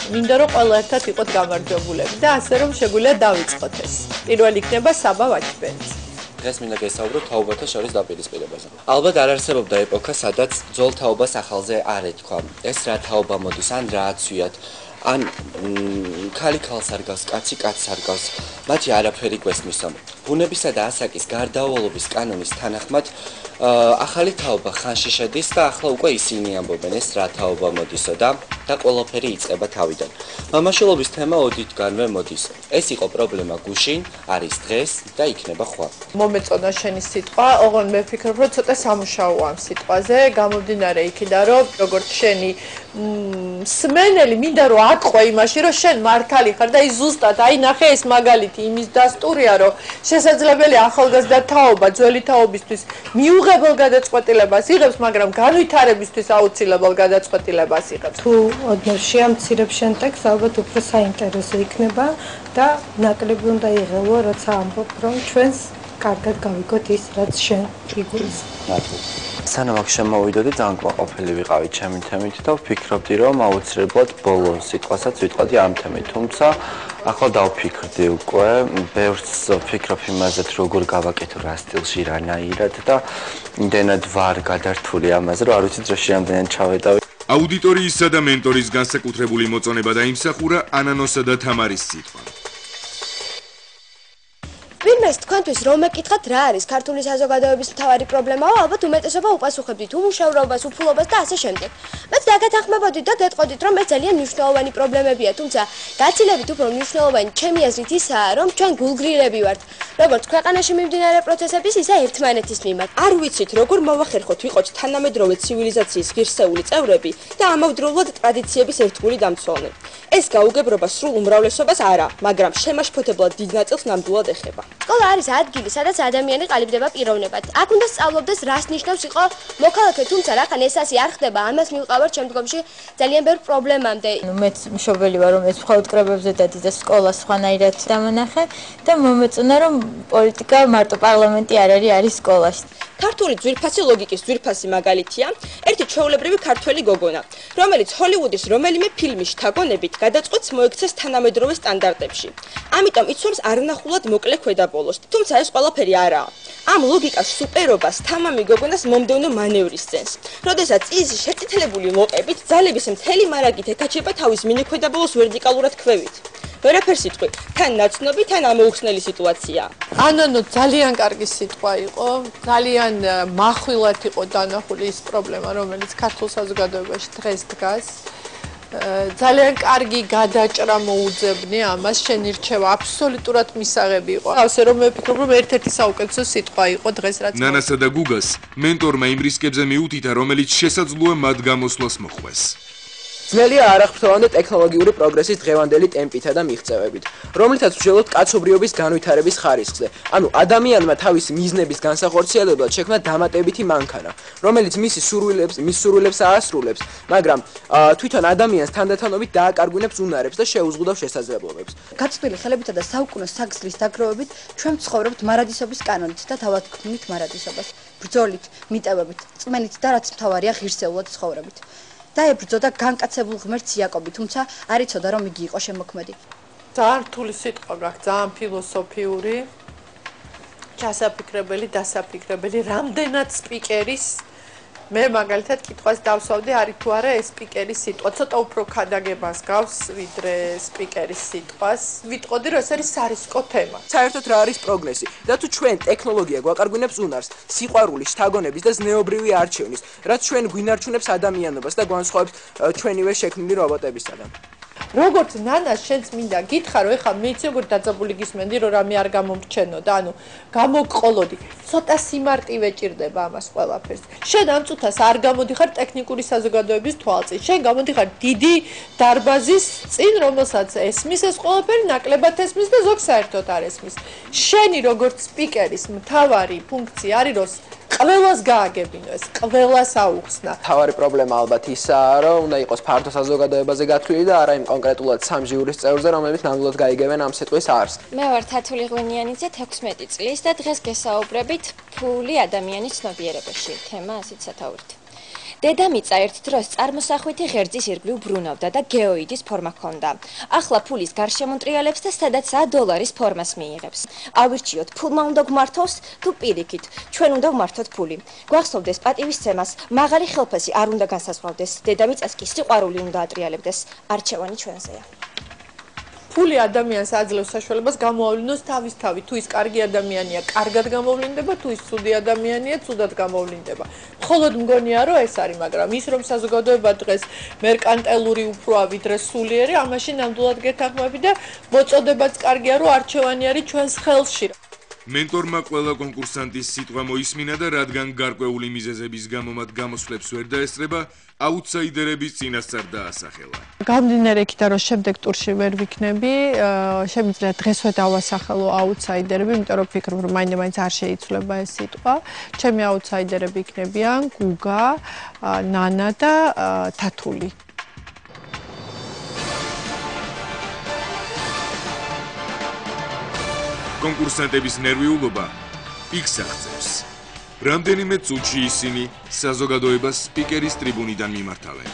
მინდა რომ ყველა ერთად იყოთ გამარჯვებულები და ასე რომ შეგვიძლია დავიწყოთ ეს. პირველი იქნება საბა ვაჩბენიც.
დღეს მინდა გესაუბროთ თაობათა შორის დაპირისპირებაზე. ალბათ არ არსებობდა ეპოქა, სადაც ძველ თაობას ახალზე არ ეთქვა. ეს რა თაობა მოდის, ან რა აცვიათ, ან ქალი ქალს არ გავს, კაცი კაცს არ გავს. მათი არაფერი გვესმის. ბუნებისა და ასაკის გარდაუვალობის კანონის თანახმად ახალი თაობა ხანში შედის და ახლა უკვე ისინი ამბობენ ეს რა თაობა მოდისო და ყველაფერი იწყება თავიდან. მამაშვილობის თემა ოდითგანვე მოდის. ეს იყო პრობლემა გუშინ, არის დღეს და იქნება ხვალ.
მომეწონა შენი სიტყვა, ოღონ მე ვფიქრობ, რომ ცოტა სამუშაოა ამ სიტყვაზე, გამომდინარე იქიდან, რომ როგორც შენი სმენელი მინდა რომ ატყვე იმაში, რომ შენ მართალი ხარ და ზუსტად აი ნახე ეს მაგალითი იმის დასტურია, რომ შესაძლებელია ახალგაზრდა თაობა ძველი თაობისთვის მიუღებელ გადაწყვეტილებას იღებს, მაგრამ განვითარებისთვის აუცილებელ გადაწყვეტილებას იღებს.
თუ ოდნავ შეამცირებ შენ ტექსტს, ალბათ უფრო საინტერესო იქნება და ნაკლები უნდა იღელო, როცა ამბობ, რომ ჩვენს კარგად გავიგოთ ის, რაც შენ იგულისხმობ.
სანამ აქ შემოვიდოდი, ძალიან კმაყოფილი ვიყავი ჩემი თემით და ვფიქრობდი, რომ აუცილებლად ბოლო სიტყვასაც ვიტყოდი ამ თემით, თუმცა ახლა დავფიქრდი უკვე, ბევრს ვფიქრობ იმაზე, როგორ გავაკეთო რა სტილში, რანაირად და იმდენად ვარ გადართული ამაზე, რომ არ ვიცი დროში რამდენად ჩავეტავი.
აუდიტორიისა და მენტორის განსაკუთრებული მოწონება დაიმსახურა ანანოსა და თამარის სიტყვა.
ვინმეს თქვენთვის რომ მეკითხათ რა არის ქართული საზოგადოების მთავარი პრობლემაო, ალბათ უმეტესობა უპასუხებდით უმუშევრობას, უფულობას და ასე შემდეგ. მეც დაგეთანხმებოდით და გეტყოდით, რომ ეს ძალიან მნიშვნელოვანი პრობლემებია, თუმცა გაცილებით უფრო მნიშვნელოვანი ჩემი აზრით ისაა, რომ ჩვენ გულგრილები ვართ, როგორც ქვეყანაში მიმდინარე პროცესების, ისე ერთმანეთის მიმართ. არ ვიცით, როგორ მოვახერხოთ ვიყოთ თანამედროვე ცივილიზაციის ღირსეული წევრები და ამავდროულად ტრადიციების ერთგული დამცველნი. ეს გაუგებრობა სრულ უმრავლესობას არა, მაგრამ შემაშფოთებლად დიდ ნაწილს ნამდვილად ეხება. სკოლა არის ადგილი, სადაც ადამიანი ყალიბდება პიროვნებად. აქ უნდა სწავლობდეს, რას ნიშნავს იყო მოქალაქე, თუმცა რახან ეს ასე არ ხდება, ამას მივყავართ შემდგომში ძალიან ბევრ პრობლემამდე.
მეც მშობელი ვარ, რომ ეს მხოლოდ კრებებზე დადი და სკოლა სხვანაირად დამონახე და მომეწონა, რომ პოლიტიკა მარტო პარლამენტი არ არის სკოლაში.
ქართული ძვირფასი ლოგიკის ძვირფასი მაგალითია ერთი ჩვეულებრივი ქართველი გოგონა, რომელიც ჰოლივუდის რომელიმე ფილმის შთაგონებით გადაწყვეტს მოექცეს თანამედროვე სტანდარტებში. ამიტომ იცვამს არნახულად მოკლე ქვედაბოლოს. თუმცა ეს ყველაფერი არაა. ამ ლოგიკას სუპერობას თამამი გოგონას მომდევნო მანევრის წენს. როდესაც ის შეწითლებული ლოყებით ძალების მთელი მარაგით ეთაჩება თავის მინიქვედაბოლოს ვერტიკალურად ქვევით. ვერაფერს იტყვი, თან ნაცნობი, თან ამოუხსნელი სიტუაცია.
ანანო ძალიან კარგი სიტყვა იყო, ძალიან მახვილად იყო დანახული ის პრობლემა, რომელიც ქართულ საზოგადოებაში დღეს დგას. ძალიან კარგი გადაჭრა მოუძებნე ამას, შენი რჩევა აბსოლუტურად მისაღები იყო. ასე რომ მე ვფიქრობ, რომ ერთ-ერთი საუკეთესო სიტყვა იყო დღეს რაც
ნანასა და გუგას მენტორმა იმ რისკებზე მიუთითა, რომელიც შესაძლოა მათ გამოსვლას მოხვეს.
ძნელია არახრფლოვანი ტექნოლოგიური პროგრესის დღევანდელი ტემპითა და მიღწევებით, რომლითაც ვშველოთ კაცობრიობის განვითარების ხარისხზე. ანუ ადამიანმა თავისი მიზნების განსახორციელებლად შექმნა დამატებითი მანქანა, რომელიც მის სურვილებს აასრულებს, მაგრამ თვითონ ადამიანს თანდათანობით დააკარგვინებს უნარებს და შეუზღუდავს შესაძლებლობებს.
გაწყვილი ხელებითა და საუკუნო საგზლის დაგროვებით ჩვენ ვცხოვრობთ მარადისობის კანონით და თავად გვქმნით მარადისობას, ბრძოლით, მიტევებით, წმენით და რაც მთავარია ღირსეულად ცხოვრებით. დაებრძოდა განკაცებულ ღმერთს იაკობი, თუმცა არ იცოდა რომ იგი იყო შემოქმედი.
ძალიან რთული სიტყვა გაქვს, ძალიან ფილოსოფიური, ჩასაფიქრებელი, დასაფიქრებელი, რამდენად სპიკერის მე მაგალითად კითხვას დავსვავდი, არის თუ არა ეს სპიკერის სიტყვა, ცოტა უფრო ქადაგებას გავს ვიდრე სპიკერის სიტყვას. ვიტყოდი რომ ეს არის სარისკო თემა.
საერთოდ რა არის პროგრესი? და თუ ჩვენ ტექნოლოგია გვაყარგვინებს უნარს, სიყვარულის, შთაგონების და ზნეობრივი არჩევნის, რაც ჩვენ გვინარჩუნებს ადამიანობას და განსხვავებს ჩვენივე შექმნილი რობოტებისგან.
როგორც ნანას შენც მინდა გითხრა რომ ეხლა მეც როგორ დაძაბული გისმენდი რომ რამე არ გამომრჩენო და ანუ გამოგყოლოდი ცოტა სიმარტივე ჭირდება ამას ყველაფერს შენ ამ წუთას არ გამოდიხარ ტექნიკური საზოგადოების თვალწინ შენ გამოდიხარ დიდი დარბაზის წინ რომელსაც ესმის ეს ყველაფერი ნაკლებად ესმის და ზოგ საერთოდ არ ესმის შენი როგორც სპიკერის მთავარი ფუნქცია არის რომ ყველას გააგებინო ეს ყველას აუხსნა
თავარი პრობლემა ალბათ ისაა რომ უნდა იყოს ფართო საზოგადოებაზე გათვლილი და არა იმ კონკრეტულად სამ ჟიურის წევრზე რომლებიც ნამდვილად გაიგებენ ამ სიტყვის არსს
მე ვარ თათული ღვინიანიძე 16 წლის და დღეს გესაუბრებით ფული ადამიანის ცნობიერებაში თემა ასეთ სათაურით დედამიწა ერთ დროს წარმოსახვითი ღერძის ირგვლივ ბრუნავდა და გეოიდის ფორმა ჰქონდა. ახლა ფულის გარშემონტრიალებს და სადაცაა დოლარის ფორმას მიიღებს. ავირჩიოთ, ფულმა უნდა გვმართოს თუ პირიქით, ჩვენ უნდა ვმართოთ ფული. გვახსოვდეს პატივისცემას, მაღალი ხელფასი არ უნდა განსაზღვრავდეს, დედამიწას კი სიყვარული უნდა ატრიალებდეს. არჩევანი ჩვენზეა.
ფული ადამიანს აძლევს საშუალებას გამოავლინოს თავისთავად. თუ ის კარგი ადამიანია, კარგად გამოვლინდება, თუ ის ცუდი ადამიანია, ცუდად გამოვლინდება. მხოლოდ მგონია, რომ ეს არის, მაგრამ ის რომ საზოგადოება დღეს მერკანტილური უფროა ვიდრე სულიერი, ამაში ნამდვილად გეთანხმები და მოწოდებაც კარგია, რომ არჩევანი არის ჩვენს ხელში.
მენტორმა ყველა კონკურსანტის სიტყვა მოისმინა და რადგან გარკვეული მიზეზების გამო მათ გამოსვლებს ვერ დაესწრება, აუთსაიდერების წინასწარ დაასახელა.
გამდინარე იქიდან რომ შემდეგ ტურში ვერ ვიქნები, შემიძლია დღესვე დავასახელო აუთსაიდერები, იმიტომ რომ ვფიქრობ რომ მაინც არ შეიცვლება ეს სიტყვა. ჩემი აუთსაიდერები იქნებიან გუგა, ნანა და თათული.
კონკურსანტების ნერვიულობა პიკს აღწევს. რამდენიმე წუთში ისინი საზოგადოებას სპიკერის ტრიბუნიდან მიმართავენ.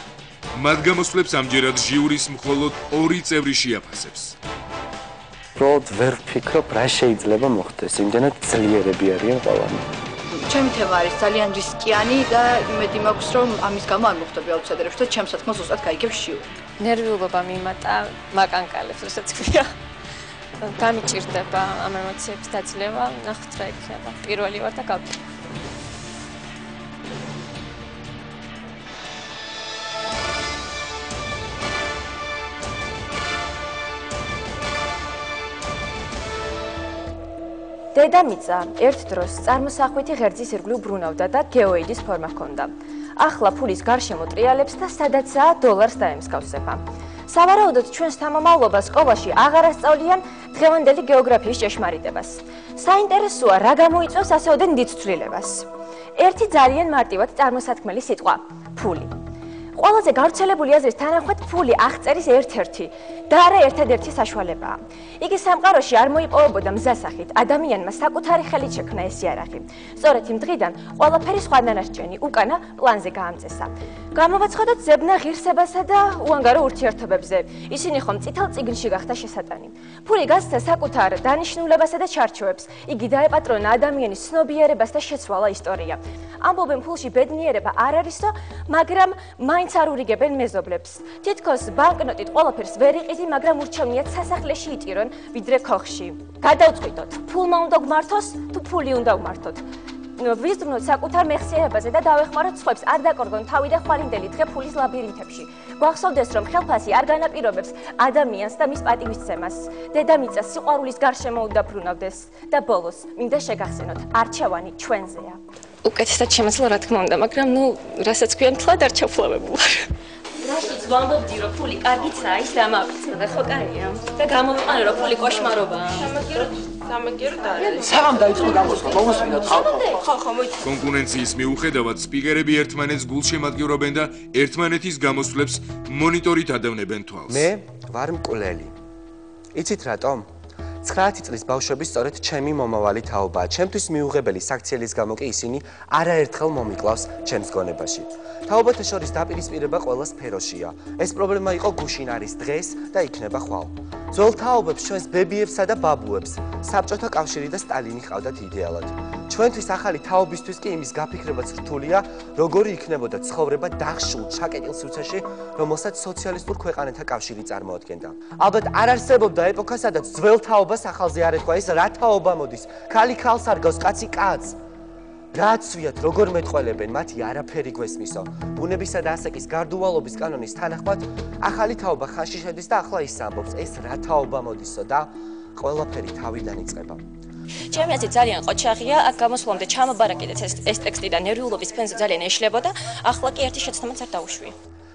მათ გამოსვლებს ამჯერად ჟიურის მხოლოდ 2 წევრი შეაფასებს.
პროდ ვერ ვფიქრობ რა შეიძლება მოხდეს, იმდენად ძლიერები არიან ყველანი.
ჩემი თემა არის ძალიან რისკიანი და იმედი მაქვს რომ ამის გამო არ მოხდები აუთსაიდერებში და ჩემს სათქმელს უბრალოდ გაიგებს ჟიური.
ნერვიულობა მიმატა მაკანკალებს, რასაც ქვია. გამიჭირდება ამ ემოციების დაძლევა, ნახოთ რა იქნება. პირველი ვარ და გავდივარ. დედამიწა ერთ დროს წარმოსახვითი ღერძის ირგვლივ ბრუნავდა და გეოიდის ფორმა ჰქონდა. ახლა ფულის გარშემო ტრიალებს და სადაცაა დოლარს დაემსგავსება. სავარაუდოდ ჩვენს თანამამრავლობას სკოლაში აღარ ასწავლიან დღევანდელი გეოგრაფიის ჭეშმარიტებას. საინტერესოა რა გამოიწვევს ასეოდენ დიდ ცვლილებას. ერთი ძალიან მარტივად წარმოსათქმელი სიტყვა ფული. ყველაზე გავრცელებული აზრის თანახმად ფული აღწერის ერთ-ერთი და არა ერთადერთი საშუალებაა. იგი სამყაროში არ მოიპოვებოდა მზასახით, ადამიანმა საკუთარი ხელით შექმნა ეს იარაღი. სწორედ იმ დღიდან ყველაფერი სხვა დანარჩენი უკანა პლანზე გაამწესა. გამოვაცხადოთ ზებნა ღირსებასა და უანგარო ურთიერთობებზე. ისინი ხომ წითელ წიგნში გახდა შესატანი. ფული გასცა საკუთარ დანიშნულებასა და ჩარჩოებს. იგი დაეპატრონა ადამიანის ცნობიერებას და შეცვალა ისტორია. ამბობენ ფულში ბედნიერება არ არისო, მაგრამ მაინც არ ურიგებენ მეზობლებს. თითქოს ბანკნოტით ყველაფერს ვერ იყიდი, მაგრამ ურჩევნიათ სასახლეში იტირონ, ვიდრე ქოხში. გადავწყვიტოთ, ფულმა უნდა გვმართოს, თუ ფული უნდა ვმართოთ. ვიზრუნოთ საკუთარ მეხსიერებაზე და დავეხმაროთ სხვებს არ დაკორგონ თავი და ხვალინდელი დღე ფულის ლაბირინთებში. გვახსოვდეს, რომ ხელფასი არ განაპირობებს ადამიანს და მის პატივისცემას. დედამიწა სიყვარულის გარშემო უნდა ბრუნავდეს და ბოლოს მინდა შეგახსენოთ, არჩევანი ჩვენზეა. უკეთესად შემეძლო რა თქმა უნდა, მაგრამ რასაც ქვია მთლად არ ჩაფლავებულ ვარ. რაშიც ვამბობდი, რომ ფული კარგიცაა, ის დამავიწყდა და ხო კარგია. და გამოვიყანე, რომ ფული კოშმარობაა. სამაგიეროდ არის.
საღამ დაიწყო გამოსვლა, მომუსმინოთ ხალხო.
ხო, მოიცა.
კონკურენციის მიუხედავად სპიკერები ერთმანეთს გულშემატკივრობენ და ერთმანეთის გამოსვლებს მონიტორით ადევნებენ თვალს.
მე ვარ მკვლელი. იცით რატომ? 9 წლის ბავშვები სწორედ ჩემი მომავალი თაობაა. ჩემთვის მიუღებელი საქციელის გამო კი ისინი არაერთხელ მომიკლავს ჩემს გონებაში. თაობათა შორის დაპირისპირება ყველა სფეროშია. ეს პრობლემა იყო გუშინ არის დღეს და იქნება ხვალ. ძველ თაობებს ჩვენს ბებიებსა და ბაბუებს საბჭოთა კავშირი და სტალინი ყავდათ იდეალად. ჩვენთვის ახალი თაობისთვის კი იმის გაფიქრებაც რთულია, როგორი იქნებოდა ცხოვრება დახშულ ჩაკეტილ სივრცეში, რომელსაც სოციალისტურ ქვეყანათა კავშირი წარმოადგენდა. ალბათ არ არსებობდა ეპოქა, სადაც ძველ თაობას ახალზე არ ეთქვა ის რა თაობა მოდის. ქალი ქალს არ გავს, კაცი კაცს. რაცვიათ როგორ მეტყველებენ, მათი არაფერი გვესმისო. ბუნებისა და ასაკის გარდუვალობის კანონის თანახმად ახალი თაობა ხანში შედის და ახლა ის ამბობს, ეს რა თაობა მოდისო და ყველაფერი თავიდან იწყება.
ჩემი აზრით ძალიან ყოჩაღია, აქ გამოსვლამდე ჩამაბარაკიდეთ ეს ტექსტი და ნერვიულობის ფენზე ძალიან ეშლებოდა, ახლა კი ერთი შეცდომაც არ დაუშვია.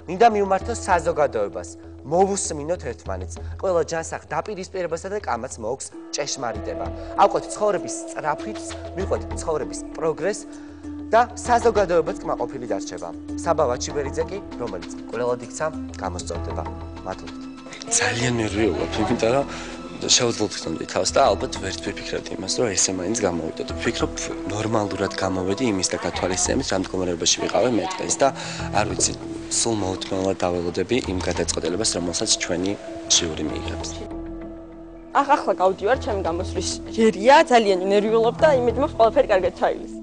მინდა მივმართოს საზოგადოებას, მოვუსმინოთ ერთმანეთს. ყველა ჯანსაღ დაპირისპირებასა და კამაც მოაქვს ჭეშმარიტება. ავყოთ ცხოვრების სწრაფიც, მივყვეთ ცხოვრების პროგრესს და საზოგადოებაც კმაყოფილი დარჩება. საბა ვაჩიბერიძე კი, რომელიც ყველად იქცა, გამოსწორდება. მადლობთ.
ძალიან ნერვიულობ, იმიტომ რომ შეუძლოთ ხდომდი თავს და ალბათ ვერ ვიფიქრებდი იმას, რომ ესე მაინც გამოვიდოდ. ვფიქრობ, ნორმალურად გამოვედი იმის და გათვალისწინებით, რა მდგომარეობაში ვიყავი მე დღეს და არ ვიცი, სულ მოუთმენლად დაველოდები იმ გადაწყვეტილებას, რომელსაც ჩვენი ჟიური მიიღებს.
ახლა გავდივარ, ჩემი გამოსვლის ჯერია, ძალიან ნერვიულობ და იმედი მაქვს ყველაფერი კარგად ჩაივლის.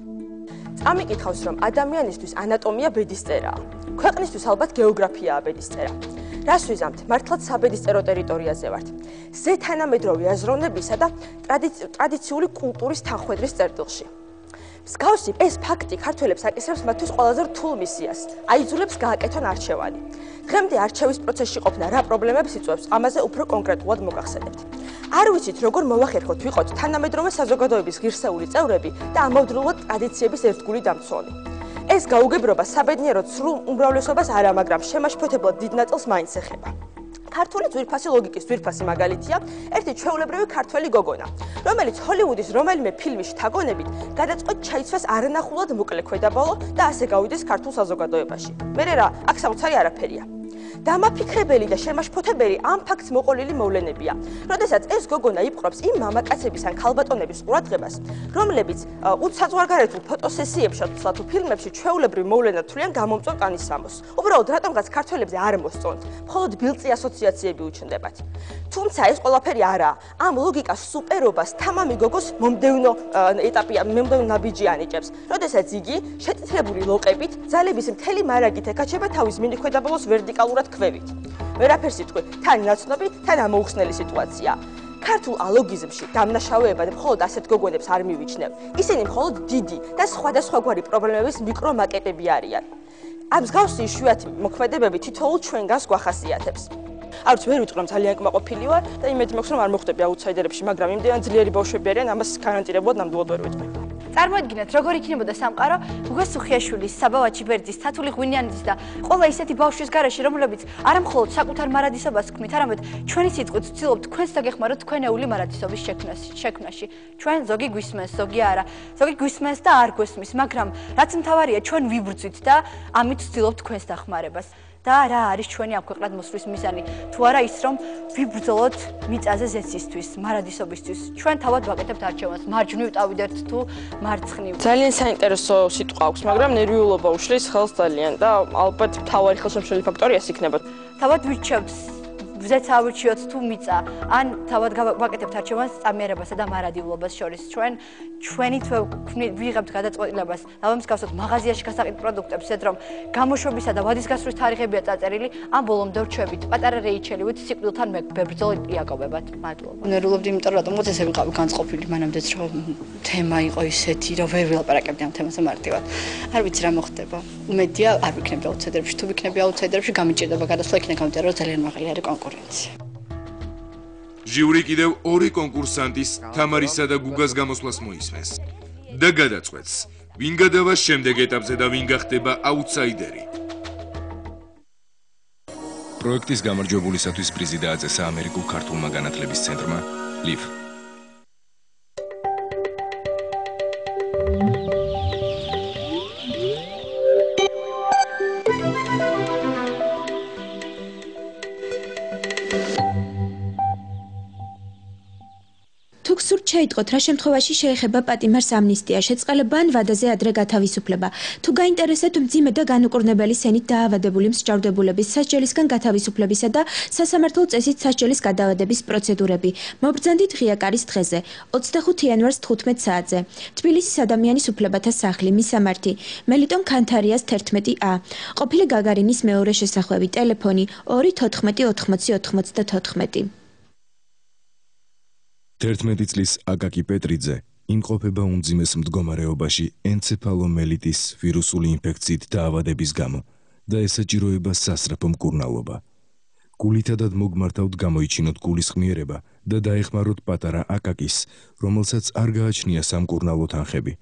წამიკითხავს, რომ ადამიანისთვის ანატომია ბედისწერაა. ქვეყნისთვის ალბათ გეოგრაფიაა ბედისწერა. რას ვიზამთ? მართლაც საბედისწერო ტერიტორიაზე ვართ. ზეთანამედროვე აზროვნებისა და ტრადიციული კულტურის თანხვედრის წერტილში. მსგავსი ეს ფაქტი ქართველებს აკისრებს მათთვის ყველაზე რთულ მისიას. აიძულებს გააკეთონ არჩევანი. დღემდე არჩევის პროცესში ყოფნა რა პრობლემებს იწვევს, ამაზე უფრო კონკრეტულად მოგახსენებთ. არ ვიცით, როგორ მოვახერხოთ ვიყოთ თანამედროვე საზოგადოების ღირსეული წევრები და ამავდროულად ტრადიციების ერთგული დამცველი. ეს გაუგებრობა საბედნიეროდ სრულ უმრავლესობას არა, მაგრამ შემაშფოთებლად დიდ ნაწილს მაინც ეხება. ქართული ძვირფასი ლოგიკის ძვირფასი მაგალითია ერთი ჩვეულებრივი ქართველი გოგონა, რომელიც ჰოლივუდის რომელიმე ფილმში თაგონებით გადაწყვეტ ჩაიცვას არანახულად მოკლე ქვედაბოლო და ასე გავიდეს ქართულ საზოგადოებაში. მერე რა, აქ საოცარი არაფერია. დამაფიქრებელი და შემაშფოთებელი ამ ფაქტს მოყოლილი მოვლენებია. როდესაც ეს გოგონა იპყრობს იმ მამაკაცების ან ქალბატონების ყურადღებას, რომლებიც უცაძვარგარეთულ ფოტოსესიებში თუ ფილმებში ჩვეულებრივ მოვლენად თვლიან გამომწვევ ტანის სამოს. უბრალოდ რატომღაც ქართველებზე არ მოსწონთ, მხოლოდ ბილწი ასოციაციები უჩნდებათ. თუმცა ეს ყველაფერი არაა. ამ ლოგიკას სუპერობას თამამი გოგოს მომდევნო ეტაპი, მომდევნო ნაბიჯი ანიჭებს. როდესაც იგი შეტიტლებული ლოყებით, ძალების მთელი მარაგით ეკაჩება თავის მინიქვედაბოლოს ვერტიკალურად ქვევით. ვერაფერს იტყვი, თან ნაცნობი, თან ამოუხსნელი სიტუაცია. ქართულ ალოგიზმში დამნაშავეებად მხოლოდ ასეთ გოგონებს არ მივიჩნევ. ისინი მხოლოდ დიდი და სხვადასხვაგვარი პრობლემების მიკრომაკეტები არიან. ამ მსგავსი იშვიათი მოქმედებები თითოეულ ჩვენგანს გვახასიათებს. არც ვერ ვიტყვი, რომ ძალიან კმაყოფილი ვარ და იმედი მაქვს, რომ არ მოხვდები აუთსაიდერებში, მაგრამ იმდენად ძლიერი ბავშვები არიან, ამას გარანტირებულად ნამდვილად ვერ ვიტყვი.
წარმოიდგინეთ, როგორ იქნებოდა სამყარო გუგა სუხიაშვილის, საბა ვაჩიბერიძის, თათული ღვინიანიძის და ყველა ისეთი ბავშვის გარეშე, რომლებიც არა მხოლოდ საკუთარ მარადისობას ქმნით, არამედ ჩვენი სიტყვით ვცდილობთ თქვენს დაგეხმაროთ თქვენეული მარადისობის შექმნაში. ჩვენ ზოგი გვისმენს, ზოგი არა. ზოგი გვისმენს და არ გვესმის, მაგრამ რაც მთავარია, ჩვენ ვიბრძვით და ამით ვცდილობთ თქვენს დახმარებას. და რა არის ჩვენი ამ ქვეყნად მოსვლის მიზანი? თუ არა ის, რომ ვიბრძოლოთ მიწაზე ზეცისთვის, მარადისობისთვის. ჩვენ თავად ვაკეთებთ არჩევანს, მარჯვნივ ტავიდერთ თუ მარცხნივ.
ძალიან საინტერესო სიტყვა აქვს, მაგრამ ნერვიულობა უშლის ხელს ძალიან და ალბათ მთავარი ხელშემშლელი ფაქტორი ეს იქნება.
თავად ვირჩევთ ზეც ავირჩიოთ თუ მიწა, ან თავად ვაკეთებთ არჩევანს წამიერებასა და მარადილობას შორის. ჩვენი ვიღებთ გადაწყვეტილებას, დავამსგავსოთ მაღაზიაში გასაყიდ პროდუქტებს, ისეთ რომ გამოშვებისა და ვადის გასვლის თარიღებია წაწერილი, ან ბოლომდე რჩევით პატარა რეიჩელივით სიკვდილთან ბებრძოლით იაგობებად. მადლობა.
ნერვიულობდი, იმიტომ რომ რატომღაც ესე ვიყავი განწყობილი მანამდეც, რომ თემა იყო ისეთი, რომ ვერ ვილაპარაკებდი ამ თემაზე მარტივად. არ ვიცი რა მოხდება. უმედია არ ვიქნები აუთსაიდერებში, თუ ვიქნები აუთსაიდერებში, გამიჭირდება გადასვლა იქნება, გამიჭირდება რომ ძალიან მაღალი არის კონკურენცია.
ჟიური კიდევ ორი კონკურსანტის, თამარისა და გუგას გამოსვლას მოისმენს და გადაწყვეტს, ვინ გადავა შემდეგ ეტაპზე და ვინ გახდება აუთსაიდერი.
პროექტის გამარჯვებულისათვის პრიზი დააწესა ამერიკულ ქართულმა განათლების ცენტრმა LIV.
შეიტყოთ, რა შემთხვევაში შეეხება პატიმარს ამნისტია, შეწყალება ან ვადაზე ადრე გათავისუფლება. თუ გაინტერესებთ მძიმე და განუკურნებელი სენით დაავადებული მსჯავრდებულების სასჯელისგან გათავისუფლებისა და სასამართლო წესით სასჯელის გადავადების პროცედურები, მობრძანდით ღია კარის დღეზე, 25 იანვარს 15 საათზე. თბილისის ადამიანის უფლებათა სახლი, მისამართი, მელიტონ ქანთარიას 11A, ყოფილი გაგარინის მეორე შესახვევი, ტელეფონი 214 80 94.
11 წლის აკაკი პეტრიძე იმყოფება უმძიმეს მდგომარეობაში ენცეფალომელიტის ვირუსული ინფექციით დაავადების გამო და ესაჭიროება სასწრაფო მკურნალობა. გულითადად მოგმართავთ გამოიჩინოთ გულის ხმიერება და დაეხმაროთ პატარა აკაკის, რომელსაც არ გააჩნია სამკურნალო თანხები.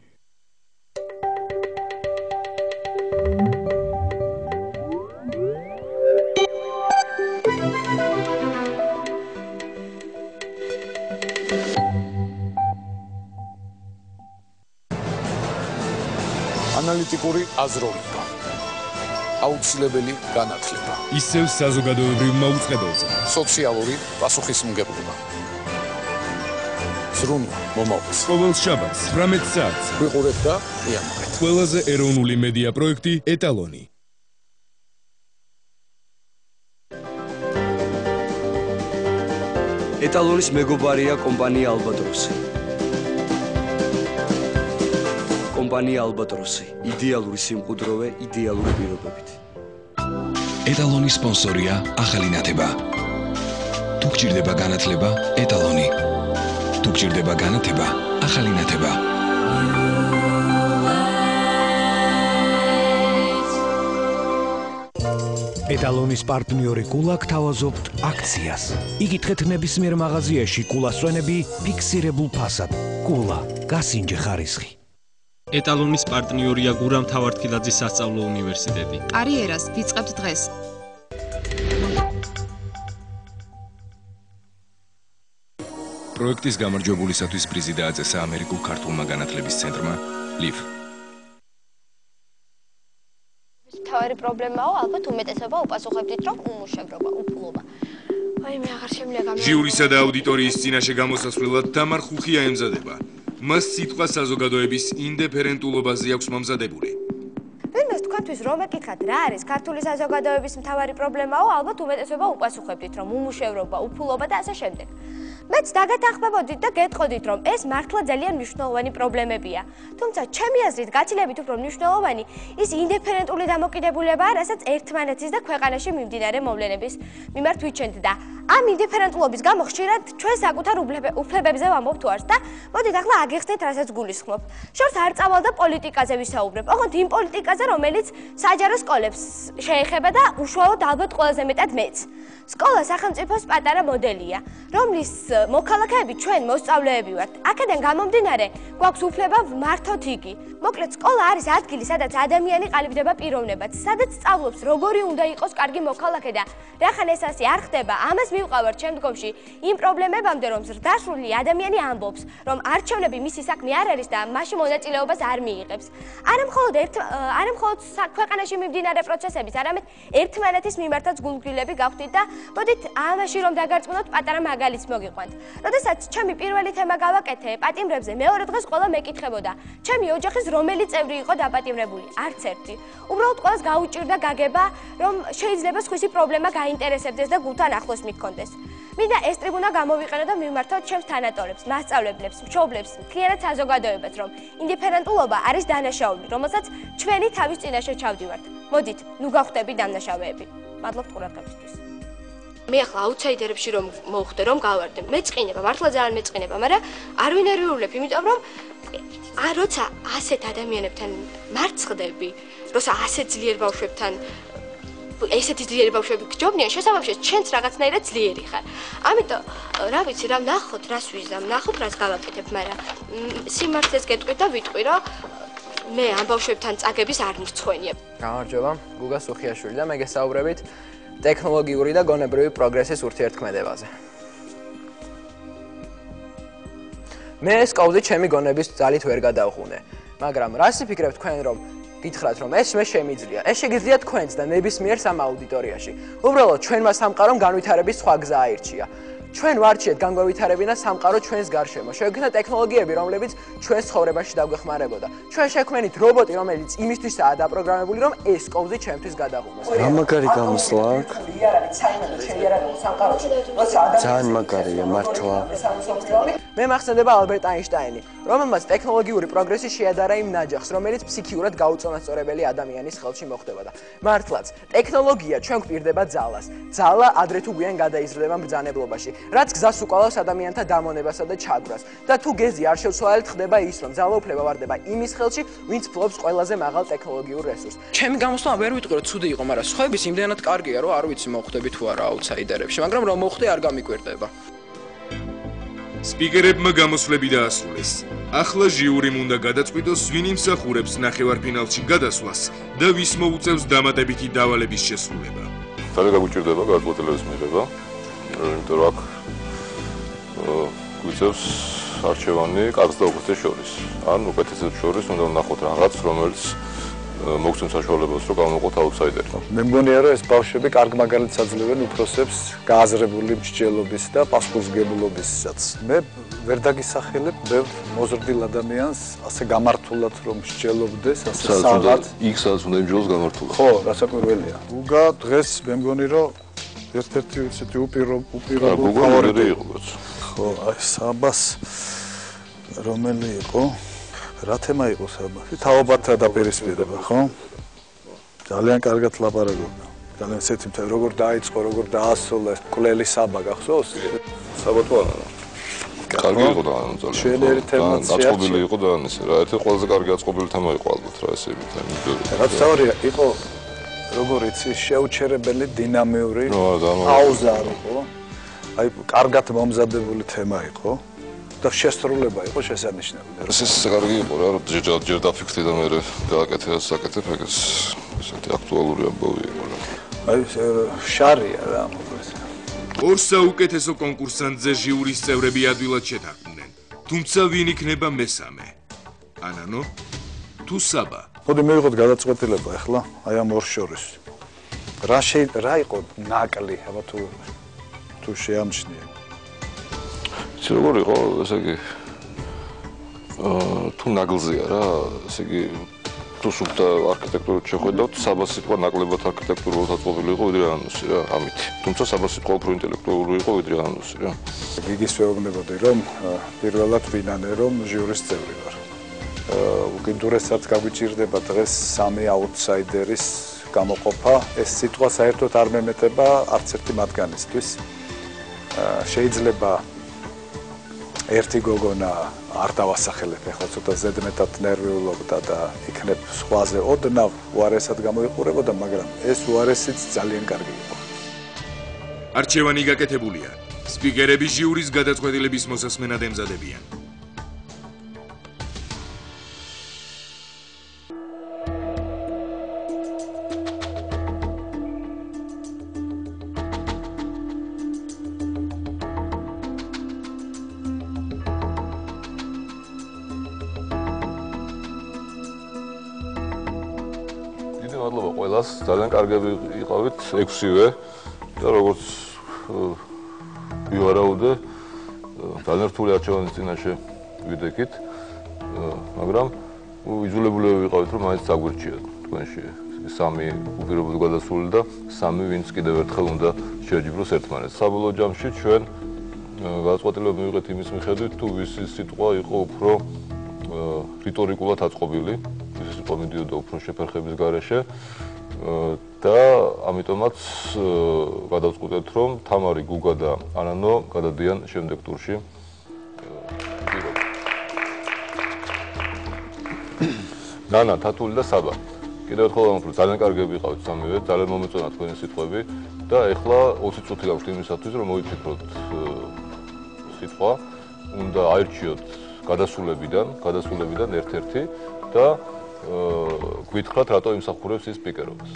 ანალიტიკური აზროვნება, აუცილებელი განათლება,
ისევ საზოგადოებრივ მაუწყებელზე,
სოციალური პასუხისმგებლობა. ზრუნვა მომავალს.
ყოველ შაბათს 18 საათზე
ვიყურეთ და მიამოღეთ.
ყველაზე ეროვნული მედია პროექტი ეტალონი.
ეტალონის მეგობარია კომპანია ალბატროსი. კომპანია ალბატროსი, იდეალური სიმყუდროვე, იდეალური პირობებით.
ეტალონის სპონსორია ახალი ნათება. თუ გჭირდება განათლება, ეტალონი. თუ გჭირდება განათება, ახალი ნათება.
ეტალონის პარტნიორი კულა გთავაზობთ აქციას. იკითხეთ ნებისმიერ მაღაზიაში კულას წვენები ფიქსირებულ ფასად. კულა, გასინჯე ხარისხი.
ეტალონის პარტნიორია გურამ თავართქილაძის სასწავლო უნივერსიტეტი.
კარიერას ვიწყებთ დღეს.
პროექტის გამარჯვებულისათვის პრიზი დააწესა ამერიკულ ქართულმა განათლების ცენტრმა LIV.
თავარი პრობლემაა, ალბათ უმეტესობა უპასუხებდით, რომ უმუშევრობა, უფლობა. აი მე აღარ შემიძლია
ჟიურისა და აუდიტორიის წინაშე გამოსასვლელად თამარ ხუხია ემზადება. მას სიტყვა საზოგადოების ინდიფერენტულობაზე აქვს მომზადებული.
ვინმეს თქვენთვის რომ ეკითხათ, რა არის ქართული საზოგადოების მთავარი პრობლემაა, ალბათ უმეტესობა უპასუხებდით, რომ უმუშევრობა, უფლობა და ასე შემდეგ. მეც დაგეთანხმებოდით და გეტყოდით, რომ ეს მართლა ძალიან მნიშვნელოვანი პრობლემებია. თუმცა, ჩემი აზრით, გაცილებით უფრო მნიშვნელოვანი ის ინდიფერენტული დამოკიდებულებაა, რასაც ერთმანეთის და ქვეყანაში მიმდინარე მოვლენების მიმართ ვიჩენთ და ამ ინდიფერენტულობის გამო ხშირად ჩვენ საკუთარ უფლებებზე ვამბობთ თუ არს და მოდით ახლა აგიხსნით, რასაც გულისხმობ. შორს არ წავალ და პოლიტიკაზე ვისაუბრებ. ოღონდ იმ პოლიტიკაზე, რომელიც საჯარო სკოლებს შეეხება და უშუალოდ ალბათ ყველაზე მეტად მეც. სკოლა სახელმწიფოს პატარა მოდელია, რომლის მოქალაქეები ჩვენ მოსწავლეები ვართ. აქედან გამომდინარე, გვაქვს უფლება ვმართოთ იგი. მოკლედ, სკოლა არის ადგილი, სადაც ადამიანი ყალიბდება პიროვნებად, სადაც სწავლობს, როგორი უნდა იყოს კარგი მოქალაქე და რახან ეს ასე არ ხდება, ამას მივყავართ შემდგომში იმ პრობლემებამდე, რომ ზრდასრული ადამიანი ამბობს, რომ არჩევნები მისი საქმე არ არის და მასში მონაწილეობას არ მიიღებს. არა მხოლოდ ქვეყანაში მიმდინარე პროცესების, არამედ ერთმანეთის მიმართაც გულგრილები გავხდით და მოდით ამაში რომ დაგარწმუნოთ პატარა მაგალითს მოგიყვანთ. როდესაც ჩემი პირველი თემა გავაკეთე პატიმრებზე, მეორე დღეს ყველა მეკითხებოდა, ჩემი ოჯახის რომელი წევრი იყო დაპატიმრებული? არც ერთი. უბრალოდ ყველას გაუჭირდა გაგება, რომ შეიძლება სხვისი პრობლემა გაინტერესებდეს და გულთან ახლოს მიქონდეს. მინდა ეს ტრიბუნა გამოვიყენო და მივმართოთ ჩემს თანატორებს, მასწავლებლებს, მშობლებს, მთლიანად საზოგადოებას, რომ ინდიფერენტულობა არის დანაშაული, რომელსაც ჩვენი თავის წინაშე ჩავდივართ. მოდით, ნუ გავხდები დამნაშავეები. მადლობთ ყურადღებისთვის. მე ახლა აუთსაიდერებში რომ მოვხდე, რომ გავარდე. მეწყინება, მართლა ძალიან მეწყინება, მაგრამ არ ვინერვიულებ, იმიტომ რომ როცა ასეთ ადამიანებთან მარცხდები, როცა ასეთ ძლიერ ბავშვებთან ესეთი ძლიერი ბავშვები გჯობნიან, შესაბამისად ჩვენც რაღაცნაირად ძლიერი ხარ. ამიტომ რა ვიცი, რა ვნახოთ, რას ვიზამ, ვნახოთ, რას გავაკეთებ, მაგრამ სიმართლეს გეტყვი და ვიტყვი, რომ მე ამ ბავშვებთან წაგების არ მრცხვენიებ.
გამარჯობა, გუგა სუხიაშვილი და მე გესაუბრებით ტექნოლოგიური და გონებრივი პროგრესის ურთიერთქმედებაზე. მე ეს კოვიდი ჩემი გონების ძალით ვერ გადავხუნე, მაგრამ რას იფიქრებთ თქვენ, რომ გითხრათ, რომ ეს მე შემიძლია? ეს შეგიძლია თქვენც და ნებისმიერ სამ აუდიტორიაში. უბრალოდ ჩვენმა სამყარომ განვითარების სხვა გზა აირჩია. ჩვენ ვარჩიეთ განგვევითარებინა სამყარო ჩვენს გარშემო. შევექმნათ ტექნოლოგიები, რომლებიც ჩვენს ცხოვრებაში დაგვეხმარებოდა. ჩვენ შექმნით რობოტი, რომელიც იმისთვისაა დაპროგრამებული, რომ ეს კოვიდი ჩემთვის გადაღუნოს.
რა მაგარი გამოსვლა აქვს? ძალიან მაგარია, მართლა.
მე მახსენდება ალბერტ აინშტაინი, რომელმაც ტექნოლოგიური პროგრესი შეადარა იმ ნაჯახს, რომელიც ფსიქიურად გაუწონასწორებელი ადამიანის ხელში მოხდებოდა. მართლაც, ტექნოლოგია ჩვენ გვპირდება ძალას. ძალა ადრე თუ გვიან გადაიზრდება მბრძანებლობაში. რაც გზას უკალავს ადამიანთა დამონებასა და ჩაგვრას. და თუ გეზი არ შევცვალეთ, ხდება ის, რომ ძალაუფლება ვარდება იმის ხელში, ვინც ფლობს ყველაზე მაღალ ტექნოლოგიურ რესურსს. ჩემი გამოსვლა ვერ ვიტყვი, რომ ცუდი იყო, მაგრამ სხვაების იმდენად კარგია, რომ არ ვიცი მოხვდები თუ არა აუთსაიდერებში, მაგრამ რომ მოხვდე არ გამიკვირდება.
სპიკერებმა გამოსვლები დაასრულეს. ახლა ჟიურიმ უნდა გადაწყვიტოს, ვინ იმსახურებს ნახევარფინალში გადასვლას და ვის მოუწევს დამატებითი დავალების შესრულება.
ძალიან გაგვიჭირდება გადაწყვეტილების მიღება, იმიტომ რომ აქ გვიწევს არჩევანი კარგს და უკეთეს შორის. ან უკეთესებს შორის უნდა ვნახოთ რაღაც, რომელიც მოგცემს საშუალებას, რომ გამოვიყოთ აუთსაიდერი.
მე მგონია, რომ ეს ბავშვები კარგ მაგალითს აძლევენ უფროსებს გააზრებული მსჯელობის და პასუხისმგებლობისაც. მე ვერ დაგისახელებ ბევრ მოზრდილ ადამიანს ასე გამართულად რომ მსჯელობდეს, ასე საღად.
იქ სადაც უნდა იმჯელოს გამართულად.
ხო, რასაკვირველია. გუგა დღეს მე მგონი, რომ ერთ-ერთი ისეთი უპირობო ფავორიტი იყო. ხო, აი საბას რომელი იყო? რა თემა იყო საბა? თაობათა დაპირისპირება, ხო? ძალიან კარგად ლაპარაკობდა. ძალიან ისეთი როგორ დაიწყო, როგორ დაასრულა ეს მკვლელი საბა გახსოვს?
საბა თუ არა? კარგი იყო და ძალიან.
ჩვენ ერთი თემაც
აწყობილი იყო და ისე რა, ერთი ყველაზე კარგი აწყობილი თემა იყო ალბათ რა ესე ვით.
რაც თავია იყო როგორ იცი შეუჩერებელი დინამიური აუზარი, ხო? აი კარგად მომზადებული თემა იყო. და შესრულება იყო შესანიშნავი.
ეს კარგი იყო რა, ჯერ დაფიქრდი და მე გააკეთე და საკეთებ, ეგეც ესეთი აქტუალური ამბავი იყო რა.
აი შარია რა მოკლედ.
ორ საუკეთესო კონკურსანტზე ჟიურის წევრები ადვილად შეთანხმდნენ. თუმცა ვინ იქნება მესამე? ანანო თუ საბა?
მოდი მივიღოთ გადაწყვეტილება ახლა აი ამ ორ შორის. რა იყო ნაკლი, აბა თუ შეამჩნია.
ის როგორ იყო, ესე იგი თუ ნაგლზეა რა, ესე იგი თუ სუფთა არქიტექტურით შეხვედავთ, საბას სიტყვა ნაკლებად არქიტექტურულად აწყობილი იყო ვიდრე ანუსი რა, ამით. თუმცა საბას სიტყვა უფრო ინტელექტუალური იყო ვიდრე ანუსი რა.
გიგის ვეუბნებოდი რომ პირველად ვინანე რომ ჟიურის წევრი ვარ. უკიდურესად გაგვიჭირდება დღეს სამი აუთსაიდერის გამოყოფა. ეს სიტყვა საერთოდ არ მემეტება არც ერთი მათგანისთვის. შეიძლება ერთი გოგონა არ დავასახელებ, ახლა ცოტა ზედმეტად ნერვიულობდა და იქნებ სხვაზე ოდნავ უარესად გამოიყურებოდა, მაგრამ ეს უარესიც ძალიან კარგი იყო.
არჩევანი გაკეთებულია. სპიკერები ჟიურის გადაწყვეტილების მოსასმენად ემზადებიან.
მადლობა ყველას, ძალიან კარგები იყავით 6-ვე და როგორც ვივარაუდე, ძალიან რთული არჩევანის წინაშე ვიდექით, მაგრამ იძულებულები ვიყავით, რომ მაინც დაგვირჩიათ თქვენში სამი უპირობოდ გადასული და სამი ვინც კიდევ ერთხელ უნდა შეჯიბროს ერთმანეთს. საბოლოო ჯამში ჩვენ გადაწყვეტილება მივიღეთ იმის მიხედვით, თუ ვისი სიტყვა იყო უფრო რიტორიკულად აწყობილი. ეს იყო მიდიოდა უფრო შეფერხების გარეშე და ამიტომაც გადავწყვეტეთ რომ თამარი, გუგა და ანანო გადადიან შემდეგ ტურში. ნანა, თათული და საბა. კიდევ ერთხელ ვამბობ, ძალიან კარგები იყავით სამივე, ძალიან მომეწონა თქვენი სიტყვები და ეხლა 20 წუთი გაგვთ იმისათვის რომ მოვიფიქროთ სიტყვა, უნდა აირჩიოთ გადასულებიდან ერთ-ერთი და გვითხრათ რატო იმსახურებს ის სპიკერობას.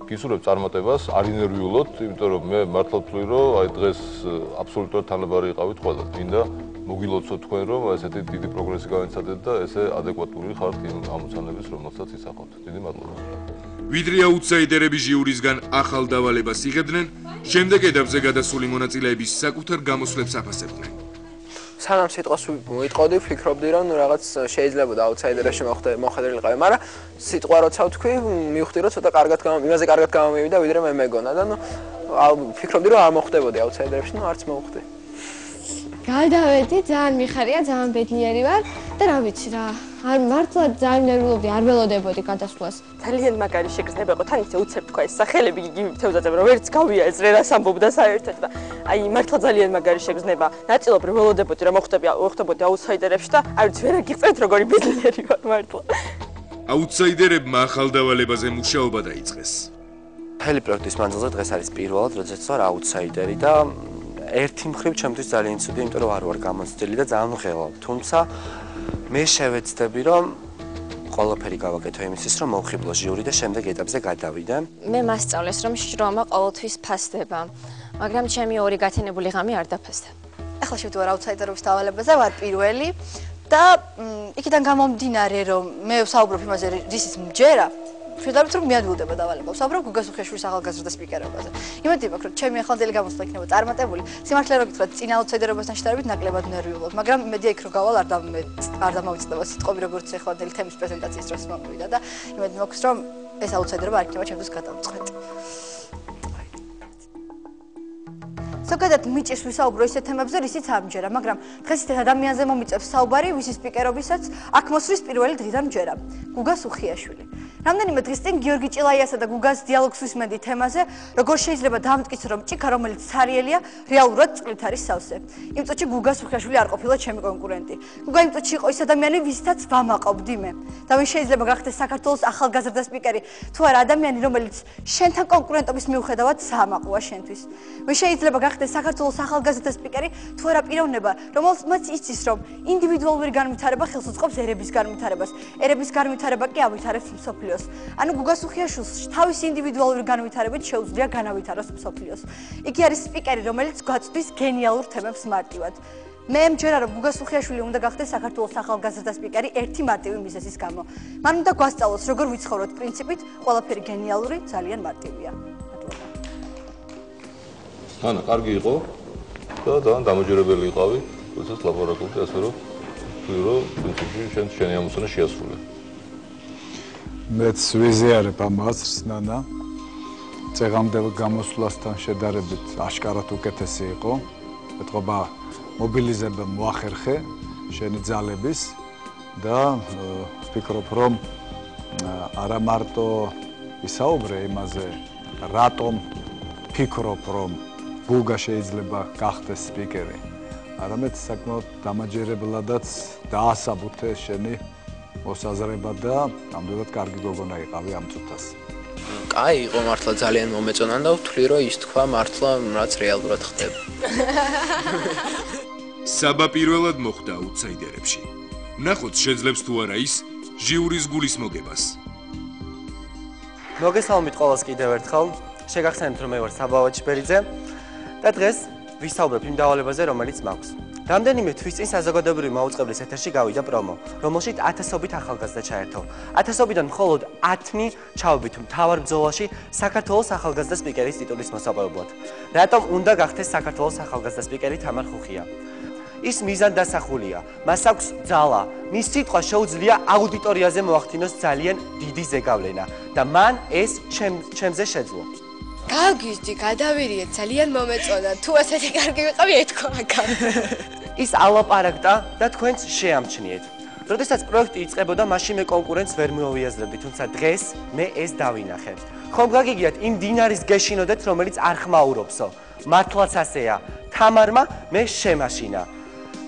გისურვებ წარმატებას, არ ინერვიულოთ, იმიტომ რომ მე მართლა ვთვლი, რომ აი დღეს აბსოლუტურად თანაბარი იყავით ყველა. მინდა მოგილოცოთ თქვენ, რომ ესეთი დიდი პროგრესი განიცადეთ და ესე ადეკვატური ხართ იმ ამოცანების, რომელსაც ისახავთ. დიდი მადლობა.
ვიდრე აუთსაიდერები ჟიურისგან ახალ დავალებას იღებდნენ, შემდეგ ეტაპზე გადასული მონაწილეების საკუთარ გამოსვლებს აფასებდნენ.
სანამ სიტყვას მოიტყოდი, ვფიქრობდი, რომ რაღაც შეიძლება და აუთსაიდერებში მოხვედრილიყავი, მაგრამ სიტყვა როცა ვთქვი, მივხვდი, რომ ცოტა იმაზე კარგად გამომივიდა, ვიდრე მე მეგონა და ვფიქრობდი, რომ არ მოხვდებოდი აუთსაიდერებში, არც მოვხვდი.
გადავედი, ძალიან მიხარია, ძალიან ბედნიერი ვარ და რა ვიცი რა. არ მართლა ძალიან ნერვიულობდი, არ ველოდებოდი გადასვლას.
ძალიან მაგარი შეგრძნება იყო, თან ისე უცებ თქვა ეს სახელები გიგი თევზაძემ, რომ ვერც გავიაზრე რა სამბობდა საერთოდ და აი მართლა ძალიან მაგარი შეგრძნება. ნაწილობრივ ველოდებოდი რომ მოხდებოდი აუთსაიდერებში და არ ვიცი ვერ აგიწევთ როგორი ბედნიერი ვარ მართლა.
აუთსაიდერებმა ახალ დავალებაზე მუშაობა დაიწყეს.
მთელი პროექტის მანძილზე დღეს არის პირველად, როდესაც ვარ აუთსაიდერი და ერთი მხრივ ჩემთვის ძალიან ცუდი, იმიტომ რომ არ ვარ გამოცდილი და ძალიან ვღელავ. თუმცა მე შევეცდები რომ ყველაფერი გავაკეთო იმისთვის, რომ მოვხიბლო ჟიური და შემდეგ ეტაპზე გადავიდე.
მე მასწავლეს, რომ შრომა ყოველთვის ფასდება, მაგრამ ჩემი ორი გათენებული ღამე არ დაფასდა.
ახლა შევდივარ აუთსაიდერობის დავალებაზე, ვარ პირველი და იქიდან გამომდინარე, რომ მე ვსაუბრობ იმაზე, რისიც მჯერა, შედარებით რომ მიადვილდება დავალება. ვსაუბრობ გუგას უხეშვილის ახალგაზრდა სპიკერობაზე. იმედი მაქვს, რომ ჩემი ახლანდელი გამოსვლა იქნება წარმატებული. სიმართლე რომ გითხრათ, წინა აუთსაიდერობასთან შედარებით ნაკლებად ნერვიულობ, მაგრამ იმედია იქ რომ გავალ არ დამოვიწყდება სიტყვები როგორც ახლანდელი თემის პრეზენტაციის დროს მომივიდა და იმედი მაქვს, რომ ეს აუთსაიდერობა არ იქნება ჩემთვის გადამწყვეტი. ზოგადად მიჭირს ვისაუბრო ისეთ თემებზე, რისიც ამჯერა, მაგრამ დღეს ისეთ ადამიანზე მომიწევს საუბარი, ვისი სპიკერობისაც აქ მოსვლის პირველი დღიდან მჯერა. გუგას უხიაშვილი. რამდენიმე დღის წინ გიორგი ჭილაიასა და გუგას დიალოგს ვისმენდი თემაზე, როგორ შეიძლება დამტკიცო, რომ ჭიქა, რომელიც ცარიელია, რეალურად წყლით არის სავსე. იმ წუთში გუგას უხიაშვილი არ ყოფილა ჩემი კონკურენტი. გუგა იმ წუთში იყო ის ადამიანი, ვისთაც ვამაყობდი მე. და ვინ შეიძლება გახდეს საქართველოს ახალგაზრდა სპიკერი, თუ არა ადამიანი, რომელიც შენთან კონკურენტობის მიუხედავად საამაყოა შენთვის. ვინ შეიძლება გახდეს საქართველოს ახალგაზრდა სპიკერი, თუ არა პიროვნება, რომელმაც იცის, რომ ინდივიდუალური განვითარება ხელს უწყობს ერების განვითარებას. ერების განვითარება კი ავითარებს მსოფლიოს. ანუ გუგას უხიაშვილს თავისი ინდივიდუალური განვითარებით შეუძლია განავითაროს მსოფლიოს. იგი არის სპიკერი, რომელიც გვაწვდის გენიალურ თემებს მარტივად. მე მჯერა რომ გუგას უხიაშვილი უნდა გახდეს საქართველოს ახალგაზრდა სპიკერი ერთი მარტივი მიზეზის გამო. მან უნდა გვასწავლოს, როგორ ვიცხოვროთ პრინციპით, ყველაფერი გენიალური, ძალიან მარტივია.
ანა, კარგი იყო და ძალიან დამაჯერებელი იყავი, როდესაც ლაპარაკობდი ასე რომ პრინციპში შენი ამოცანა შეასრულე.
მეც ვიზიარებ ამ აზრს, ნანა. წეგამდელ გამოსვლასთან შედარებით აშკარად უკეთესი იყო. ეთყობა მობილიზება მოახერხე შენი ძალების და ვფიქრობ, რომ არა მარტო ისაუბრე იმაზე, რატომ ფიქრობ, რომ გუგა შეიძლება გახდეს სპიკერი, არამედ საკმაოდ დამაჯერებლადაც დაასაბუთე შენი მოსაზრება და ნამდვილად კარგი გოგონა იყავი ამ წუთას.
კაი, იყო მართლა ძალიან მომეწონა და ვთვლი, რომ ის თქვა მართლა რაც რეალურად ხდება.
საბა პირველად მოხდა აუთსაიდერებში. ნახოთ შეძლებს თუ არა ის ჟიურის გულის მოგებას.
მოგესალმებით ყველას კიდევ ერთხელ. შეგახსენებთ, რომ მე ვარ საბა ვაჩბერიძე და დღეს ვისაუბრებ იმ დავალებაზე, რომელიც მაქვს. რამდენიმე თვის წინ საზოგადოებრივი მაუწყებლის ეთერში გავიდა პრომო, რომელშიც ათასობით ახალგაზრდა ჩაერთო. ათასობიდან მხოლოდ 10 ჩავებით მთავარ ბრძოლაში საქართველოს ახალგაზრდა სპიკერის ტიტულის მოსაპოვებლად. რატომ უნდა გახდეს საქართველოს ახალგაზრდა სპიკერი თამარ ხუხია? ის მიზან დასახულია. მას აქვს ძალა. მის სიტყვა შეუძლია აუდიტორიაზე მოახდინოს ძალიან დიდი ზეგავლენა და მან ეს ჩემზე შეძლო.
გავგიზდი, გადავირიეთ, ძალიან მომეწონა. თუ ასეთი კარგი ვიყავი, ეთქვა მაგამ.
ის ალაპარაკდა და თქვენც შეამჩნიეთ. როდესაც პროექტი იწყებოდა, მაშინ მე კონკურენტს ვერ მოვიაზრებდი, თუმცა დღეს მე ეს დავინახე. ხომ გაგიგიათ იმ დინარის გეშინოდეთ, რომელიც არ ხმაურობსო. მართლაც ასეა. თამარმა მე შემაშინა.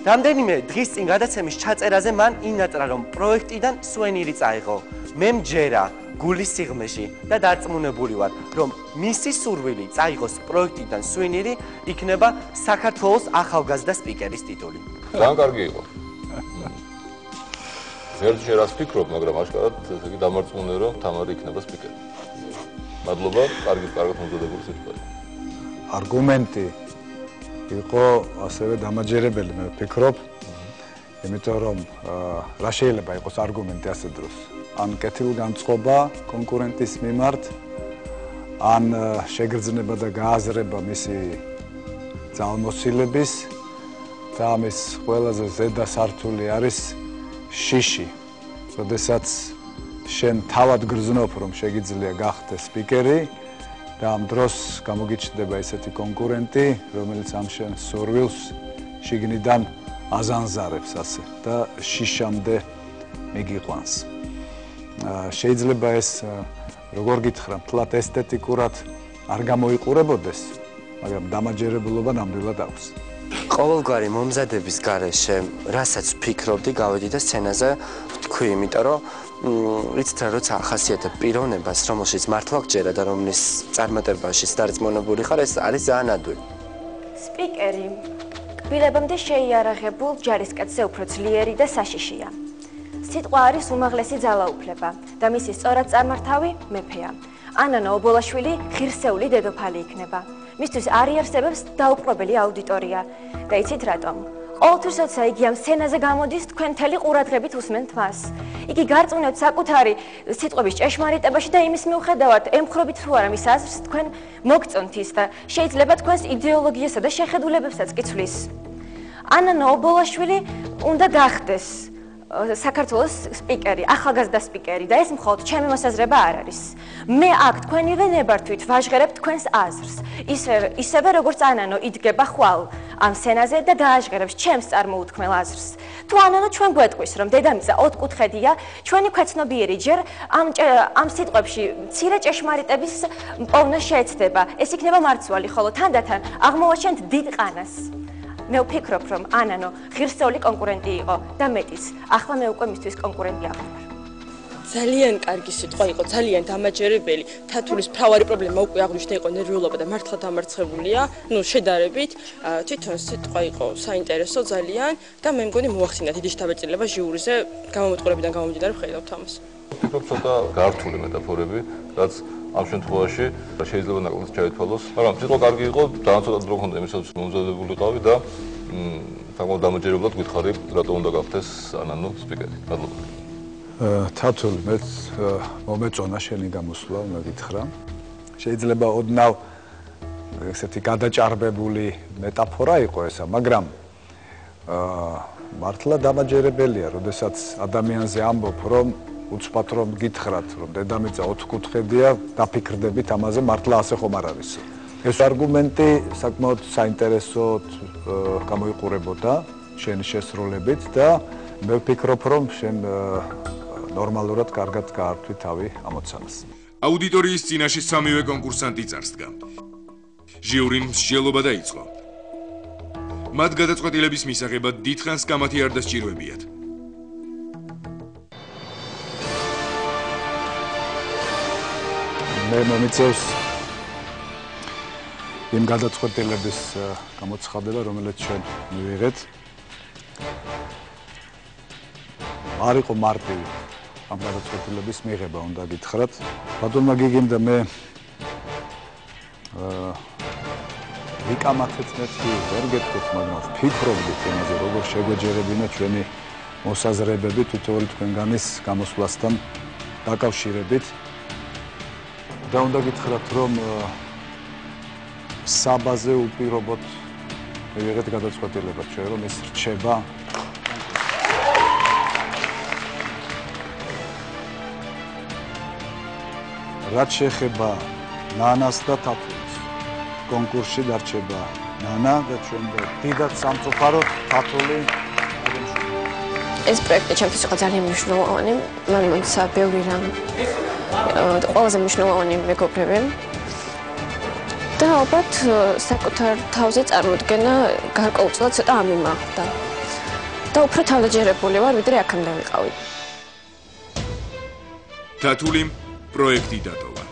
რამდენიმე დღის წინ გადაცემის ჩაწერაზე მან ინატრა, რომ პროექტიდან სვენირი წაიღო. მე მჯერა გულის სიღრმეში და დარწმუნებული ვარ, რომ მისი სურვილი წაიღოს პროექტიდან სვენირი, იქნება საქართველოს ახალგაზრდა სპიკერის ტიტული.
ძალიან კარგი იყო. ერთი შე რას ფიქრობ, მაგრამ აშკარად ესე იგი დამარწმუნე, რომ თამარი იქნება სპიკერი. მადლობა, კარგად მომზადებული სიტყვები.
არგუმენტი იყო ასევე დამაჯერებელი, მე ვფიქრობ, იმიტომ რომ რა შეიძლება იყოს არგუმენტი ასე დროს. ან კეთილგანწყობა კონკურენტის მიმართ, ან შეგრძნება და გააზრება მისი ძალმოსილების და ამის ყველაზე ზედა სართული არის შიში. როდესაც შენ თავად გრძნობ, რომ შეგიძლია გახდეს სპიკერი და ამ დროს გამოგიჩნდება ესეთი კონკურენტი, რომელიც ამ შენ სურვილს შიგნიდან აზანზარებს ასე და შიშამდე მიგიყვანს. შეიძლება ეს როგორ გითხრა, თლათ ესთეტიკურად არ გამოიყურებოდეს, მაგრამ დამაჯერებლობა ნამდვილად აქვს.
ყოველგვარი მომზადების გარეშე, რასაც ვფიქრობდი, გავედი და სცენაზე ვთქვი, იმიტომ რომ იცით რა, როცა ახასიათებ პიროვნებას, რომელშიც მართლა გჯერა და რომლის წარმატებაში დარწმუნებული ხარ, ეს არის ძალიან ადვილი.
სპიკერი კბილებამდე შეიარაღებულ ჯარისკაცზე უფრო ძლიერი და საშიშია. სიტყვა არის უმაღლესი ძალაუფლება და მისი სწორად წარმართავი მეფეა. ანანა ობოლაშვილი ღირსეული დედოფალი იქნება. მისთვის არ იარსებებს დაუპყრობელი აუდიტორია და იცით რატომ? ყოველთვის როცა იგი ამ სცენაზე გამოდის, თქვენ მთელი ყურადღებით უსმენთ მას. იგი გარწმუნებთ საკუთარი სიტყვების ჭეშმარიტებაში და იმის მიუხედავად ემხრობით თუ არა მის აზრს, თქვენ მოგწონთ ის და შეიძლება თქვენს იდეოლოგიასა და შეხედულებებსაც კი ცვლის. ანანა ობოლაშვილი უნდა გახდეს საქართველოს სპიკერი, ახალგაზრდა სპიკერი და ეს მხოლოდ ჩემი მოსაზრება არ არის. მე აქ თქვენივე ნებართვით ვაჟღერებ თქვენს აზრს. ისევე როგორც ანანო იდგება ხვალ ამ სცენაზე და გააჟღერებს ჩემს წარმოუთქმელ აზრს. თუ ანანო ჩვენ გვეტყვის, რომ დედამიწა ოთხკუთხედია, ჩვენი ქვეცნობიერი ჯერ ამ სიტყვებში მცირე ჭეშმარიტების პოვნა შეეცდება. ეს იქნება მარცვალი, ხოლო თანდათან აღმოვაჩენთ დიდ ყანას. მე ვფიქრობ, რომ ანანო ღირსეული კონკურენტი იყო და მეტიც, ახლა მე უკვე მისთვის კონკურენტი არ ვარ.
ძალიან კარგი სიტყვა იყო, ძალიან დამაჯერებელი. თათულის მთავარი პრობლემა უკვე აღნიშნა იყო ნერვიულობა და მართლა დამარცხებულია. შედარებით თვითონ სიტყვა იყო საინტერესო ძალიან და მე მგონი მოახდინა დიდი შთაბეჭდილება ჟიურიზე გამომეტყურებიდან გამომდინარე ვხედავთ ამას.
ვფიქრობ, ცოტა გართული მეტაფორები, რაც ამ შემთხვევაში შეიძლება ნაკლად ჩაითვალოს, მაგრამ სიტყვა კარგი იყო, ძალიან ცოტა დრო ჰქონდა იმისაც მომზადებულიყავი და საკმაოდ დამაჯერებლად გითხარი, რატომ უნდა გახდეს ანანო სპიკერი. მადლობა.
თათული, მეც მომეწონა შენი გამოსვლა, უნდა გითხრა. შეიძლება ოდნავ ესეთი გადაჭარბებული მეტაფორა იყო ესა, მაგრამ მართლა დამაჯერებელია, როდესაც ადამიანზე ამბობ, რომ უცბად რომ გითხრათ, რომ დედამიწა ოთხკუთხედია, დაფიქრდებით ამაზე, მართლა ასე ხომ არ არის. ეს არგუმენტი საკმაოდ საინტერესოდ გამოიყურებოდა შენი შესრულებით და მე ვფიქრობ, რომ შენ ნორმალურად კარგად გაართვი თავი ამოცანას.
აუდიტორიის წინაშე სამივე კონკურსანტი წარსდგა. ჟიურიმ მსჯელობა დაიწყო. მათ გადაწყვეტილების მისაღებად დიდხანს კამათი არ დასჭიროებიათ.
მე მომიწევს იმ გადაწყვეტილების გამოცხადება, რომელიც ჩვენ მივიღეთ. არ იყო მარტივი ამ გადაწყვეტილების მიღება, უნდა გითხრათ. ბატონმა გიგიმ და მე ვიკამათეთ მეთქი, ვერ გეტყვით, მაგრამ ვფიქრობდით იმაზე, როგორ შეგვეჯერებინა ჩვენი მოსაზრებები თითოეული თქვენგანის გამოსვლასთან დაკავშირებით. და უნდა გითხრათ, რომ საბაზე უპირობოდ მივიღეთ გადაწყვეტილება ჩვენ, რომ ეს რჩება რაც შეეხება ნანას და თათულს. კონკურსში დარჩება ნანა და ჩვენ დიდად სამწუხაროდ თათული.
ეს პროექტი ჩემთვის იყო ძალიან მნიშვნელოვანი. მან მომცა ბევრი რამ. ყველაზე მნიშვნელოვანი მეგობრები. და ალბათ საკუთარ თავზე წარმოდგენა გარკვეულწილად ცოტა ამიმაღდა. და უფრო თავდაჯერებული ვარ, ვიდრე აქამდე ვიყავი.
თათულიმ პროექტი დატოვა.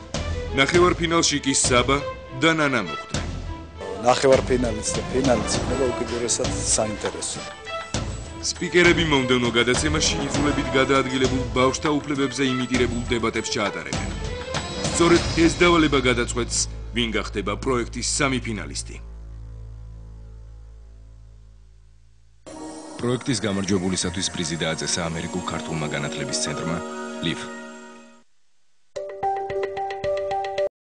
ნახევარფინალში კი საბა და ნანა მოხვდნენ.
ნახევარფინალიც და ფინალიც იქნება უკიდურესად საინტერესო.
სპიკერები მომდევნო გადაცემაში იზოლებით გადაადგილებულ ბავშვთა უფლებებზე იმიტირებულ დებატებს ჩაატარებენ. სწორედ ეს დავალება გადაწყვეტს, ვინ გახდება პროექტის სამი ფინალისტი.
პროექტის გამარჯვებულისათვის პრიზი დააწესა ამერიკულ ქართულმა განათლების ცენტრმა LIV.